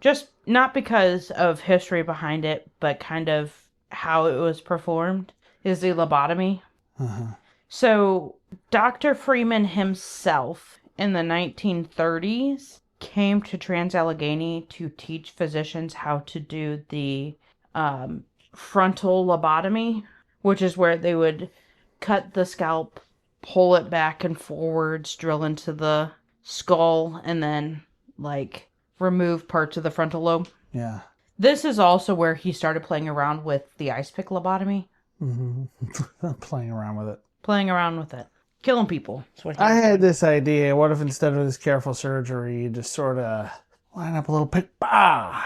Speaker 1: just not because of history behind it, but kind of how it was performed, is the lobotomy.
Speaker 2: Uh-huh.
Speaker 1: So Dr. Freeman himself in the 1930s came to Trans-Allegheny to teach physicians how to do the frontal lobotomy, which is where they would cut the scalp, pull it back and forwards, drill into the skull, and then like remove parts of the frontal lobe.
Speaker 2: Yeah.
Speaker 1: This is also where he started playing around with the ice pick lobotomy.
Speaker 2: Mm-hmm. Playing around with it.
Speaker 1: Playing around with it. Killing people. That's what
Speaker 2: I had this idea. What if instead of this careful surgery, you just sort of line up a little pick, bah!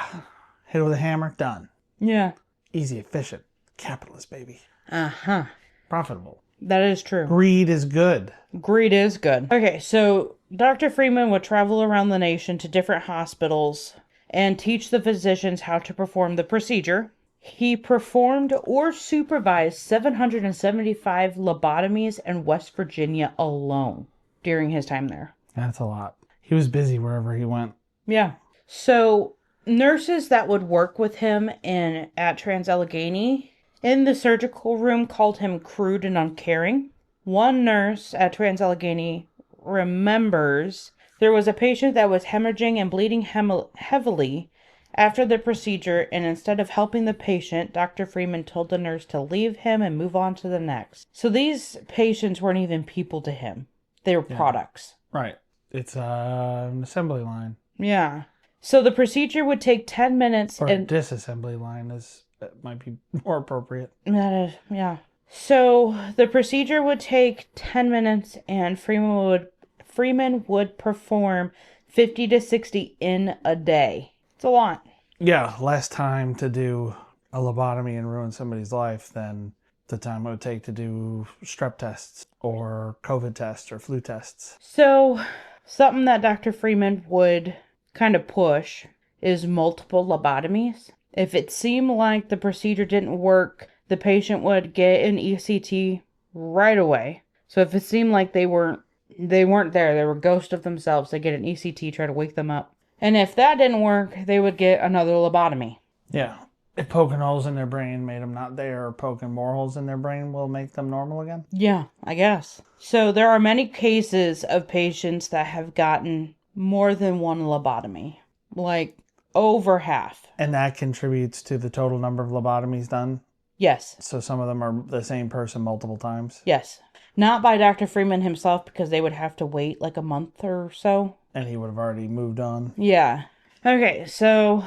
Speaker 2: Hit it with a hammer, done.
Speaker 1: Yeah.
Speaker 2: Easy, efficient. Capitalist, baby.
Speaker 1: Uh-huh.
Speaker 2: Profitable.
Speaker 1: That is true.
Speaker 2: Greed is good.
Speaker 1: Greed is good. Okay, so Dr. Freeman would travel around the nation to different hospitals and teach the physicians how to perform the procedure. He performed or supervised 775 lobotomies in West Virginia alone during his time there.
Speaker 2: That's a lot. He was busy wherever he went.
Speaker 1: Yeah. So nurses that would work with him at Trans-Allegheny in the surgical room called him crude and uncaring. One nurse at Trans-Allegheny remembers there was a patient that was hemorrhaging and bleeding heavily after the procedure, and instead of helping the patient, Dr. Freeman told the nurse to leave him and move on to the next. So these patients weren't even people to him. They were products.
Speaker 2: Right. It's an assembly line.
Speaker 1: Yeah. So the procedure would take 10 minutes.
Speaker 2: Or a disassembly line might be more appropriate.
Speaker 1: That is, yeah. So the procedure would take 10 minutes, and Freeman would perform 50 to 60 in a day. It's a lot.
Speaker 2: Yeah, less time to do a lobotomy and ruin somebody's life than the time it would take to do strep tests or COVID tests or flu tests.
Speaker 1: So something that Dr. Freeman would kind of push is multiple lobotomies. If it seemed like the procedure didn't work, the patient would get an ECT right away. So if it seemed like they weren't there, they were ghosts of themselves, they get an ECT, try to wake them up. And if that didn't work, they would get another lobotomy.
Speaker 2: Yeah. If poking holes in their brain made them not there, or poking more holes in their brain will make them normal again?
Speaker 1: Yeah, I guess. So there are many cases of patients that have gotten more than one lobotomy. Like over half.
Speaker 2: And that contributes to the total number of lobotomies done?
Speaker 1: Yes.
Speaker 2: So some of them are the same person multiple times?
Speaker 1: Yes. Not by Dr. Freeman himself, because they would have to wait like a month or so.
Speaker 2: And he would have already moved on.
Speaker 1: Yeah. Okay, so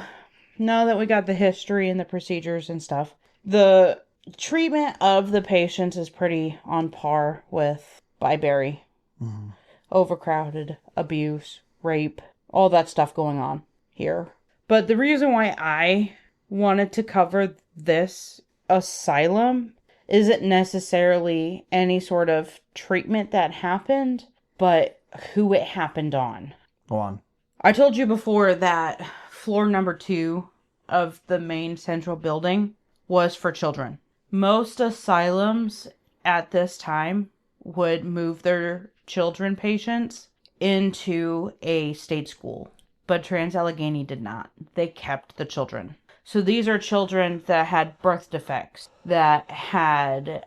Speaker 1: now that we got the history and the procedures and stuff, the treatment of the patients is pretty on par with Byberry.
Speaker 2: Mm-hmm.
Speaker 1: Overcrowded, abuse, rape, all that stuff going on here. But the reason why I wanted to cover this asylum isn't necessarily any sort of treatment that happened, but who it happened on.
Speaker 2: Go on.
Speaker 1: I told you before that floor number 2 of the main central building was for children. Most asylums at this time would move their children patients into a state school, but Trans-Allegheny did not. They kept the children. So these are children that had birth defects, that had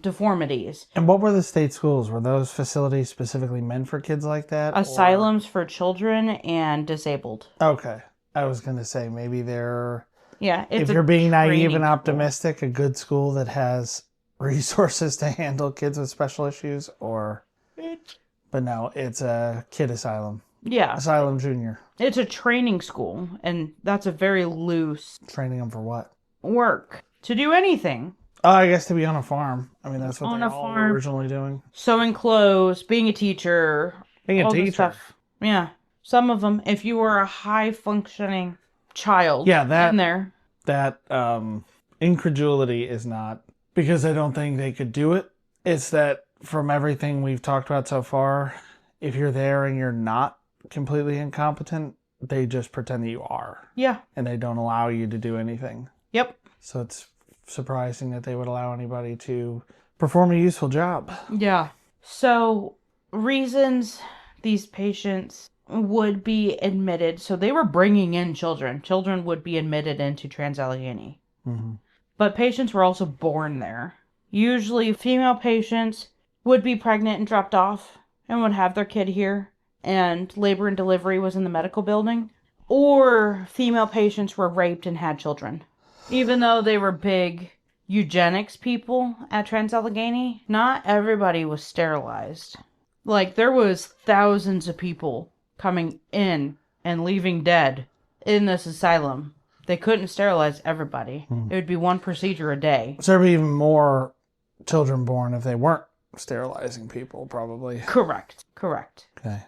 Speaker 1: deformities.
Speaker 2: And what were the state schools? Were those facilities specifically meant for kids like that?
Speaker 1: Asylums for children and disabled.
Speaker 2: Okay. I was going to say maybe they're...
Speaker 1: Yeah,
Speaker 2: if you're being naive and optimistic, a good school that has resources to handle kids with special issues, or... But no, it's a kid asylum.
Speaker 1: Yeah.
Speaker 2: Asylum Junior.
Speaker 1: It's a training school, and that's a very loose...
Speaker 2: Training them for what?
Speaker 1: Work. To do anything.
Speaker 2: Oh, I guess to be on a farm. I mean, that's what
Speaker 1: on
Speaker 2: they
Speaker 1: a
Speaker 2: all
Speaker 1: farm,
Speaker 2: were originally doing.
Speaker 1: Sewing clothes, being a teacher.
Speaker 2: Being a
Speaker 1: all this
Speaker 2: teacher.
Speaker 1: stuff. Yeah. Some of them, if you were a high-functioning child in there.
Speaker 2: That incredulity is not because I don't think they could do it. It's that from everything we've talked about so far, if you're there and you're not completely incompetent, they just pretend that you are.
Speaker 1: Yeah.
Speaker 2: And they don't allow you to do anything.
Speaker 1: Yep.
Speaker 2: So it's surprising that they would allow anybody to perform a useful job.
Speaker 1: Yeah. So, reasons these patients would be admitted. So, they were bringing in children. Children would be admitted into Trans-Allegheny.
Speaker 2: Mm-hmm.
Speaker 1: But patients were also born there. Usually, female patients would be pregnant and dropped off and would have their kid here, and labor and delivery was in the medical building. Or female patients were raped and had children. Even though they were big eugenics people at Trans-Allegheny, not everybody was sterilized. Like, there was thousands of people coming in and leaving dead in this asylum. They couldn't sterilize everybody. It would be one procedure a day.
Speaker 2: So there'd be even more children born if they weren't sterilizing people, probably.
Speaker 1: Correct.
Speaker 2: Okay.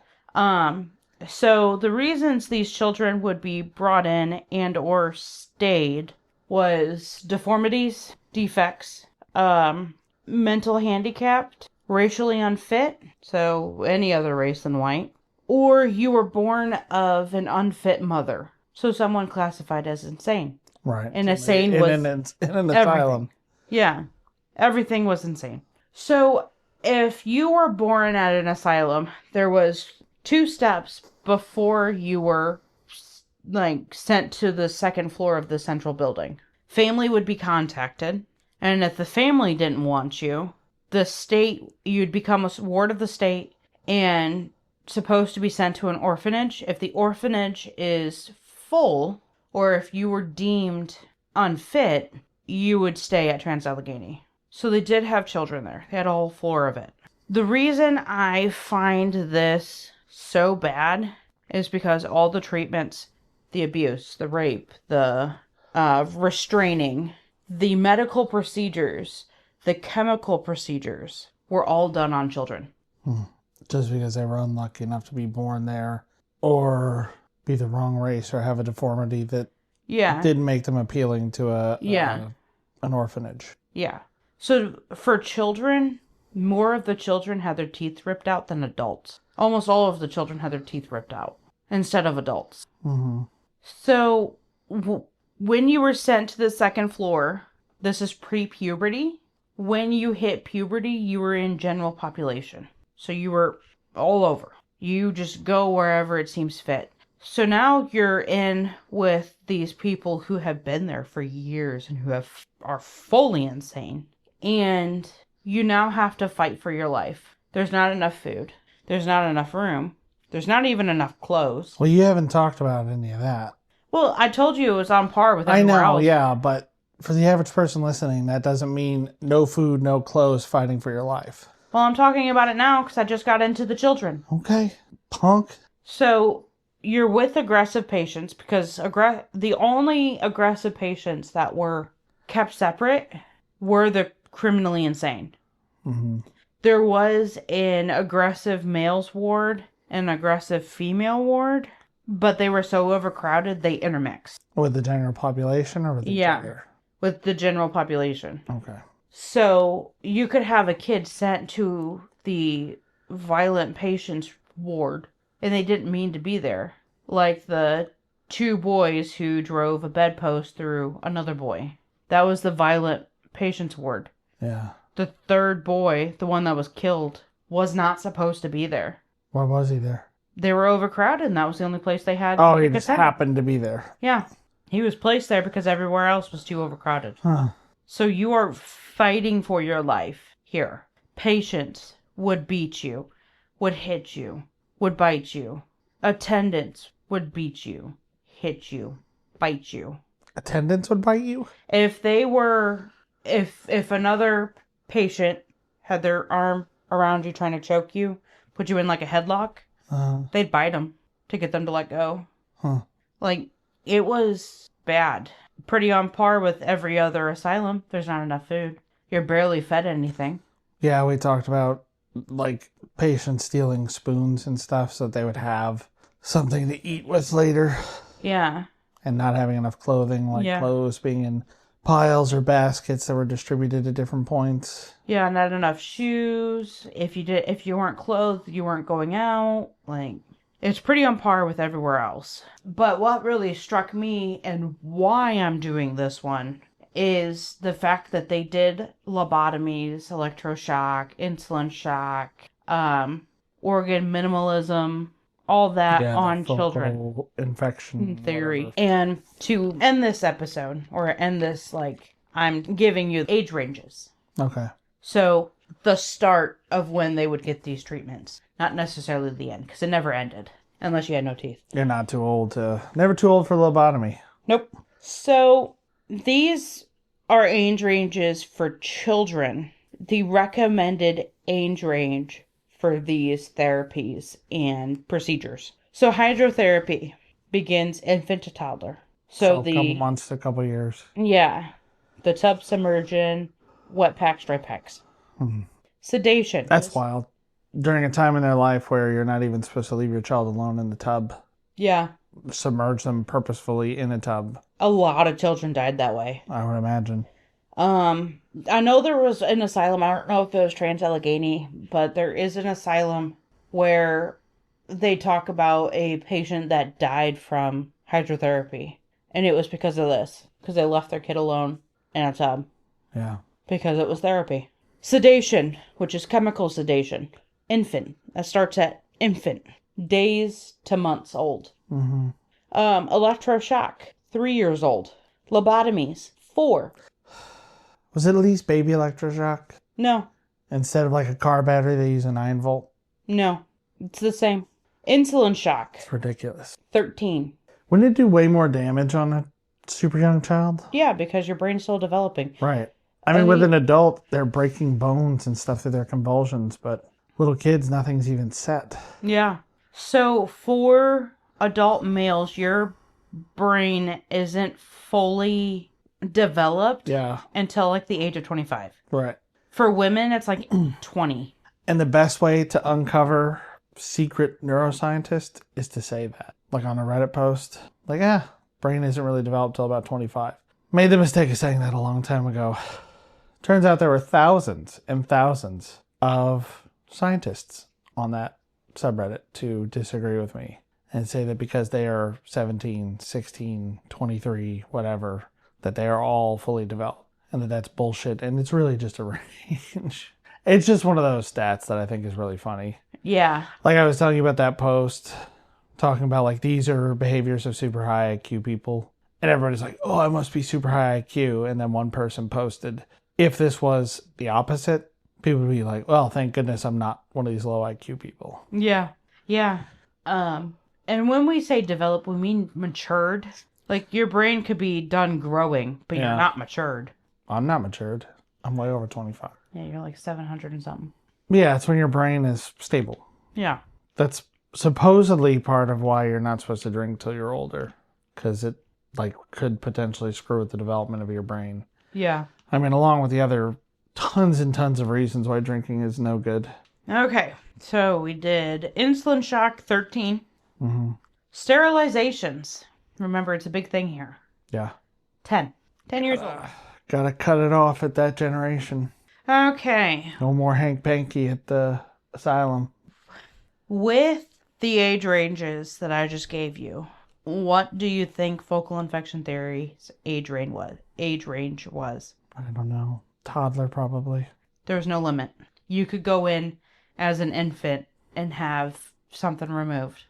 Speaker 1: So the reasons these children would be brought in and or stayed was deformities, defects, mental handicapped, racially unfit, so any other race than white, or you were born of an unfit mother. So someone classified as insane.
Speaker 2: Right.
Speaker 1: And insane was
Speaker 2: in an asylum.
Speaker 1: everything. Yeah. Everything was insane. So if you were born at an asylum, there was 2 steps before you were sent to the second floor of the central building. Family would be contacted, and if the family didn't want you, the state, you'd become a ward of the state and supposed to be sent to an orphanage. If the orphanage is full, or if you were deemed unfit, you would stay at Trans-Allegheny. So they did have children there. They had a whole floor of it. The reason I find this so bad is because all the treatments, the abuse, the rape, the restraining, the medical procedures, the chemical procedures were all done on children.
Speaker 2: Just because they were unlucky enough to be born there or be the wrong race or have a deformity that didn't make them appealing to an orphanage.
Speaker 1: Yeah. So for children, more of the children had their teeth ripped out than adults. Almost all of the children had their teeth ripped out instead of adults.
Speaker 2: Mm-hmm.
Speaker 1: So when you were sent to the second floor, this is pre-puberty. When you hit puberty, you were in general population. So you were all over. You just go wherever it seems fit. So now you're in with these people who have been there for years and who are fully insane. And you now have to fight for your life. There's not enough food. There's not enough room. There's not even enough clothes.
Speaker 2: Well, you haven't talked about any of that.
Speaker 1: Well, I told you it was on par with everywhere else.
Speaker 2: I know, yeah, but for the average person listening, that doesn't mean no food, no clothes, fighting for your life.
Speaker 1: Well, I'm talking about it now because I just got into the children.
Speaker 2: Okay, punk.
Speaker 1: So you're with aggressive patients because the only aggressive patients that were kept separate were the criminally insane.
Speaker 2: Mm-hmm.
Speaker 1: There was an aggressive males ward and an aggressive female ward, but they were so overcrowded they intermixed.
Speaker 2: With the general population or with each other?
Speaker 1: With the general population.
Speaker 2: Okay.
Speaker 1: So you could have a kid sent to the violent patients ward and they didn't mean to be there. Like the 2 boys who drove a bedpost through another boy. That was the violent patients ward.
Speaker 2: Yeah.
Speaker 1: The 3rd boy, the one that was killed, was not supposed to be there.
Speaker 2: Why was he there?
Speaker 1: They were overcrowded and that was the only place they had.
Speaker 2: Oh, he just happened to be there.
Speaker 1: Yeah. He was placed there because everywhere else was too overcrowded.
Speaker 2: Huh.
Speaker 1: So you are fighting for your life here. Patients would beat you, would hit you, would bite you. Attendants would beat you, hit you, bite you.
Speaker 2: Attendants would bite you?
Speaker 1: If another patient had their arm around you trying to choke you, put you in like a headlock, they'd bite them to get them to let go.
Speaker 2: Huh.
Speaker 1: Like, it was bad. Pretty on par with every other asylum. There's not enough food. You're barely fed anything.
Speaker 2: Yeah, we talked about, like, patients stealing spoons and stuff so that they would have something to eat with later.
Speaker 1: Yeah.
Speaker 2: And not having enough clothing, like clothes being in piles or baskets that were distributed at different points.
Speaker 1: Yeah, not enough shoes. If you weren't clothed, you weren't going out. Like, it's pretty on par with everywhere else. But what really struck me and why I'm doing this one is the fact that they did lobotomies, electroshock, insulin shock, organ minimalism, all that on children.
Speaker 2: Infection
Speaker 1: Theory.
Speaker 2: whatever.
Speaker 1: And to end this episode, or end this, like, I'm giving you age ranges.
Speaker 2: Okay.
Speaker 1: So, the start of when they would get these treatments. Not necessarily the end, because it never ended. Unless you had no teeth.
Speaker 2: You're not too old to... Never too old for lobotomy.
Speaker 1: Nope. So, these are age ranges for children. The recommended age range for these therapies and procedures. So, hydrotherapy begins infant to toddler. So
Speaker 2: a couple months to a couple years.
Speaker 1: Yeah. The tub submersion, wet packs, dry packs.
Speaker 2: Mm-hmm.
Speaker 1: Sedation.
Speaker 2: That's wild. During a time in their life where you're not even supposed to leave your child alone in the tub.
Speaker 1: Yeah.
Speaker 2: Submerge them purposefully in a tub.
Speaker 1: A lot of children died that way.
Speaker 2: I would imagine.
Speaker 1: I know there was an asylum. I don't know if it was Trans-Allegheny, but there is an asylum where they talk about a patient that died from hydrotherapy. And it was because of this. Because they left their kid alone in a tub.
Speaker 2: Yeah.
Speaker 1: Because it was therapy. Sedation, which is chemical sedation. Infant. That starts at infant. Days to months old.
Speaker 2: Mm-hmm.
Speaker 1: Electroshock. 3 years old. Lobotomies. 4.
Speaker 2: Was it at least baby electroshock?
Speaker 1: No.
Speaker 2: Instead of like a car battery, they use a 9-volt?
Speaker 1: No. It's the same. Insulin shock.
Speaker 2: It's ridiculous.
Speaker 1: 13.
Speaker 2: Wouldn't it do way more damage on a super young child?
Speaker 1: Yeah, because your brain's still developing.
Speaker 2: Right. I mean, with an adult, they're breaking bones and stuff through their convulsions, but little kids, nothing's even set.
Speaker 1: Yeah. So for adult males, your brain isn't fully developed until like the age of 25.
Speaker 2: Right.
Speaker 1: For women, it's like 20.
Speaker 2: And the best way to uncover secret neuroscientists is to say that. Like on a Reddit post. Like, brain isn't really developed till about 25. Made the mistake of saying that a long time ago. Turns out there were thousands and thousands of scientists on that subreddit to disagree with me and say that because they are 17, 16, 23, whatever, that they are all fully developed and that that's bullshit. And it's really just a range. It's just one of those stats that I think is really funny.
Speaker 1: Yeah.
Speaker 2: Like I was telling you about that post talking about like these are behaviors of super high IQ people. And everybody's like, oh, I must be super high IQ. And then one person posted, if this was the opposite, people would be like, well, thank goodness I'm not one of these low IQ people.
Speaker 1: Yeah. Yeah. And when we say develop, we mean matured. Like your brain could be done growing, but you're not matured.
Speaker 2: I'm not matured. I'm way over 25.
Speaker 1: Yeah, you're like 700 and something.
Speaker 2: Yeah, it's when your brain is stable.
Speaker 1: Yeah.
Speaker 2: That's supposedly part of why you're not supposed to drink till you're older. Because it like could potentially screw with the development of your brain.
Speaker 1: Yeah.
Speaker 2: I mean, along with the other tons and tons of reasons why drinking is no good.
Speaker 1: Okay. So we did insulin shock 13.
Speaker 2: Mm-hmm.
Speaker 1: Sterilizations. Remember, it's a big thing here.
Speaker 2: Yeah.
Speaker 1: 10. 10 years old.
Speaker 2: Gotta cut it off at that generation.
Speaker 1: Okay.
Speaker 2: No more Hank Panky at the asylum.
Speaker 1: With the age ranges that I just gave you, what do you think focal infection theory's age range was?
Speaker 2: I don't know. Toddler, probably.
Speaker 1: There's no limit. You could go in as an infant and have something removed.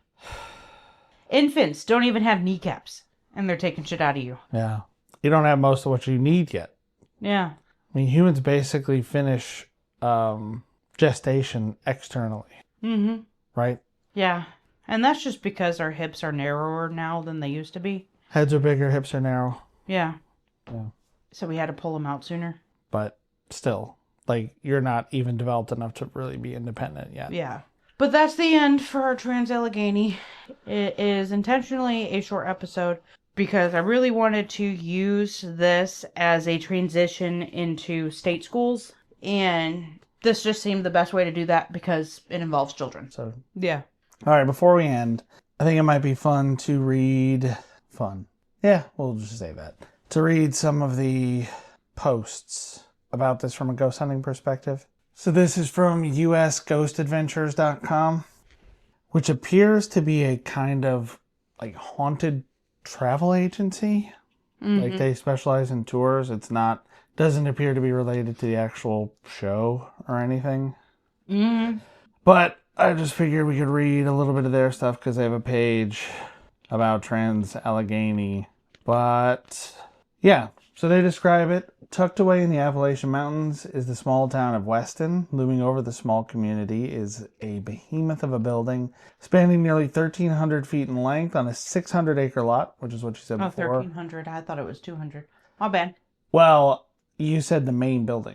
Speaker 1: Infants don't even have kneecaps, and they're taking shit out of you.
Speaker 2: Yeah. You don't have most of what you need yet.
Speaker 1: Yeah.
Speaker 2: I mean, humans basically finish gestation externally.
Speaker 1: Mm-hmm.
Speaker 2: Right?
Speaker 1: Yeah. And that's just because our hips are narrower now than they used to be.
Speaker 2: Heads are bigger, hips are narrow.
Speaker 1: Yeah.
Speaker 2: Yeah.
Speaker 1: So we had to pull them out sooner.
Speaker 2: But still, like, you're not even developed enough to really be independent yet.
Speaker 1: Yeah. But that's the end for our Trans-Allegheny. It is intentionally a short episode because I really wanted to use this as a transition into state schools. And this just seemed the best way to do that because it involves children.
Speaker 2: So,
Speaker 1: yeah.
Speaker 2: All right, before we end, I think it might be fun to read... Fun. Yeah, we'll just say that. to read some of the posts about this from a ghost hunting perspective. So this is from usghostadventures.com, which appears to be a kind of like haunted travel agency. Like they specialize in tours. Doesn't appear to be related to the actual show or anything. But I just figured we could read a little bit of their stuff because they have a page about Trans-Allegheny. But yeah, so they describe it. Tucked away in the Appalachian Mountains is the small town of Weston. Looming over the small community is a behemoth of a building spanning nearly 1,300 feet in length on a 600-acre lot, which is what you said before.
Speaker 1: 1,300. I thought it was 200. My bad.
Speaker 2: Well, you said the main building,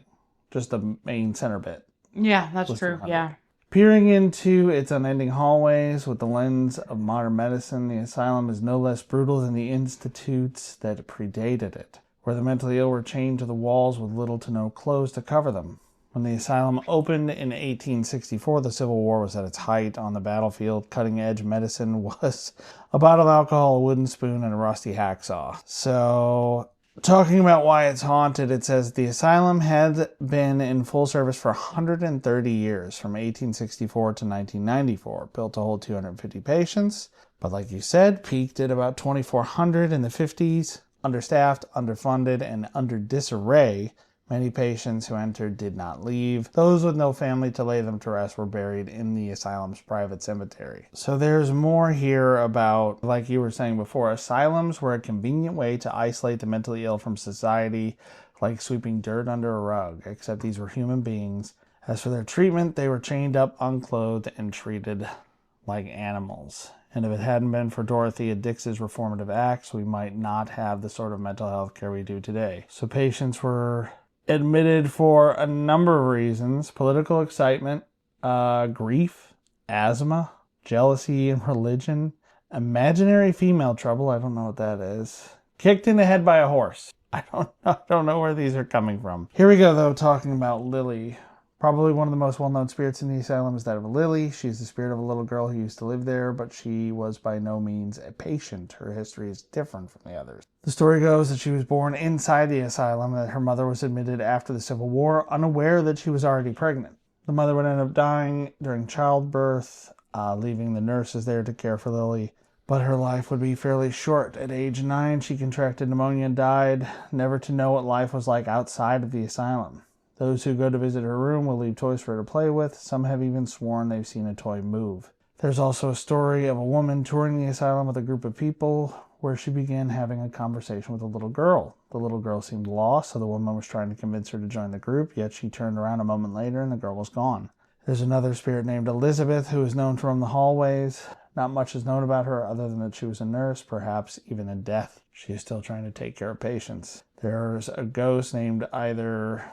Speaker 2: just the main center bit.
Speaker 1: Yeah, that's true. Yeah.
Speaker 2: Peering into its unending hallways with the lens of modern medicine, the asylum is no less brutal than the institutes that predated it, where the mentally ill were chained to the walls with little to no clothes to cover them. When the asylum opened in 1864, the Civil War was at its height. On the battlefield, cutting-edge medicine was a bottle of alcohol, a wooden spoon, and a rusty hacksaw. So, talking about why it's haunted, it says the asylum had been in full service for 130 years, from 1864 to 1994, built to hold 250 patients. But like you said, peaked at about 2,400 in the 50s. Understaffed, underfunded, and under disarray. Many patients who entered did not leave. Those with no family to lay them to rest were buried in the asylum's private cemetery. So there's more here about, like you were saying before, asylums were a convenient way to isolate the mentally ill from society, like sweeping dirt under a rug, except these were human beings. As for their treatment, they were chained up, unclothed, and treated like animals. And if it hadn't been for Dorothea Dix's reformative acts, we might not have the sort of mental health care we do today. So patients were admitted for a number of reasons: political excitement, grief, asthma, jealousy and religion, imaginary female trouble, I don't know what that is, kicked in the head by a horse. I don't know where these are coming from. Here we go, though, talking about Lily. Probably one of the most well-known spirits in the asylum is that of Lily. She's the spirit of a little girl who used to live there, but she was by no means a patient. Her history is different from the others. The story goes that she was born inside the asylum and that her mother was admitted after the Civil War, unaware that she was already pregnant. The mother would end up dying during childbirth, leaving the nurses there to care for Lily. But her life would be fairly short. At age 9, she contracted pneumonia and died, never to know what life was like outside of the asylum. Those who go to visit her room will leave toys for her to play with. Some have even sworn they've seen a toy move. There's also a story of a woman touring the asylum with a group of people where she began having a conversation with a little girl. The little girl seemed lost, so the woman was trying to convince her to join the group, yet she turned around a moment later and the girl was gone. There's another spirit named Elizabeth who is known to roam the hallways. Not much is known about her other than that she was a nurse. Perhaps even in death, she is still trying to take care of patients. There's a ghost named either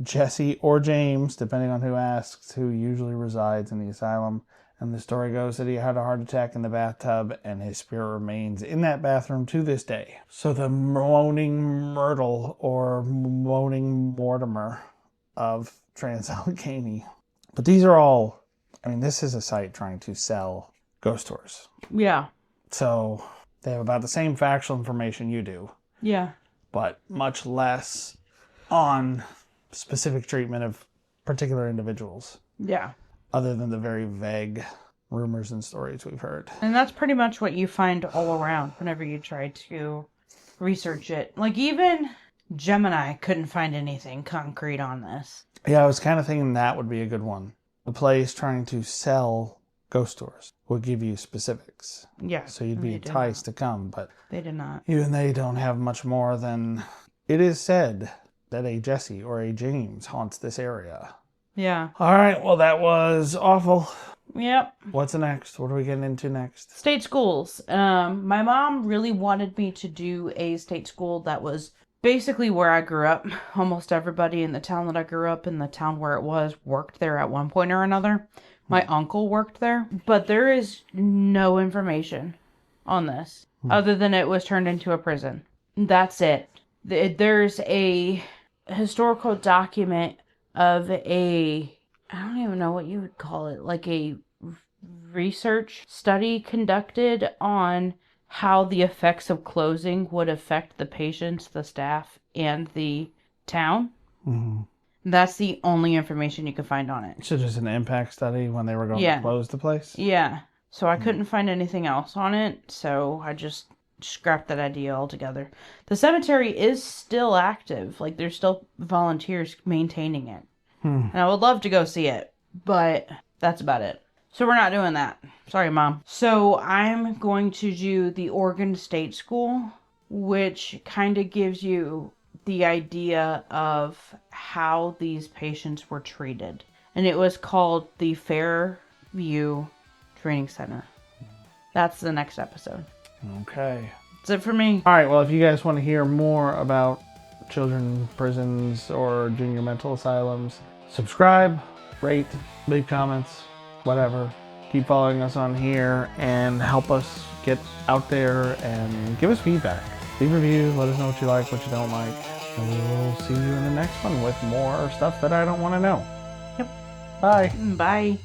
Speaker 2: Jesse or James, depending on who asks, who usually resides in the asylum. And the story goes that he had a heart attack in the bathtub and his spirit remains in that bathroom to this day. So the moaning Myrtle or moaning Mortimer of Trans-Allegheny. But these are all, this is a site trying to sell ghost tours.
Speaker 1: Yeah.
Speaker 2: So they have about the same factual information you do.
Speaker 1: Yeah.
Speaker 2: But much less on specific treatment of particular individuals.
Speaker 1: Yeah.
Speaker 2: Other than the very vague rumors and stories we've heard.
Speaker 1: And that's pretty much what you find all around whenever you try to research it. Like, even Gemini couldn't find anything concrete on this.
Speaker 2: Yeah, I was kind of thinking that would be a good one. The place trying to sell ghost tours will give you specifics.
Speaker 1: Yeah.
Speaker 2: So you'd be enticed to come, but
Speaker 1: they did not.
Speaker 2: Even they don't have much more than, it is said that a Jesse or a James haunts this area.
Speaker 1: Yeah.
Speaker 2: All right, well, that was awful.
Speaker 1: Yep.
Speaker 2: What's next? What are we getting into next?
Speaker 1: State schools. My mom really wanted me to do a state school that was basically where I grew up. Almost everybody in the town that I grew up in, the town where it was, worked there at one point or another. My uncle worked there. But there is no information on this other than it was turned into a prison. That's it. There's a historical document of I don't even know what you would call it, like a research study conducted on how the effects of closing would affect the patients, the staff, and the town.
Speaker 2: Mm-hmm.
Speaker 1: That's the only information you can find on it.
Speaker 2: So just an impact study when they were going to close the place?
Speaker 1: Yeah. So I couldn't find anything else on it, so I just scrapped that idea altogether. The cemetery is still active. Like, there's still volunteers maintaining it. And I would love to go see it, but that's about it. So we're not doing that. Sorry, Mom. So I'm going to do the Oregon State School, which kind of gives you the idea of how these patients were treated. And it was called the Fairview Training Center. That's the next episode.
Speaker 2: Okay.
Speaker 1: That's it for me.
Speaker 2: All right, well, if you guys want to hear more about children prisons or junior mental asylums, subscribe, rate, leave comments, whatever. Keep following us on here and help us get out there and give us feedback. Leave reviews, let us know what you like, what you don't like. And we will see you in the next one with more stuff that I don't want to know.
Speaker 1: Yep.
Speaker 2: Bye.
Speaker 1: Bye.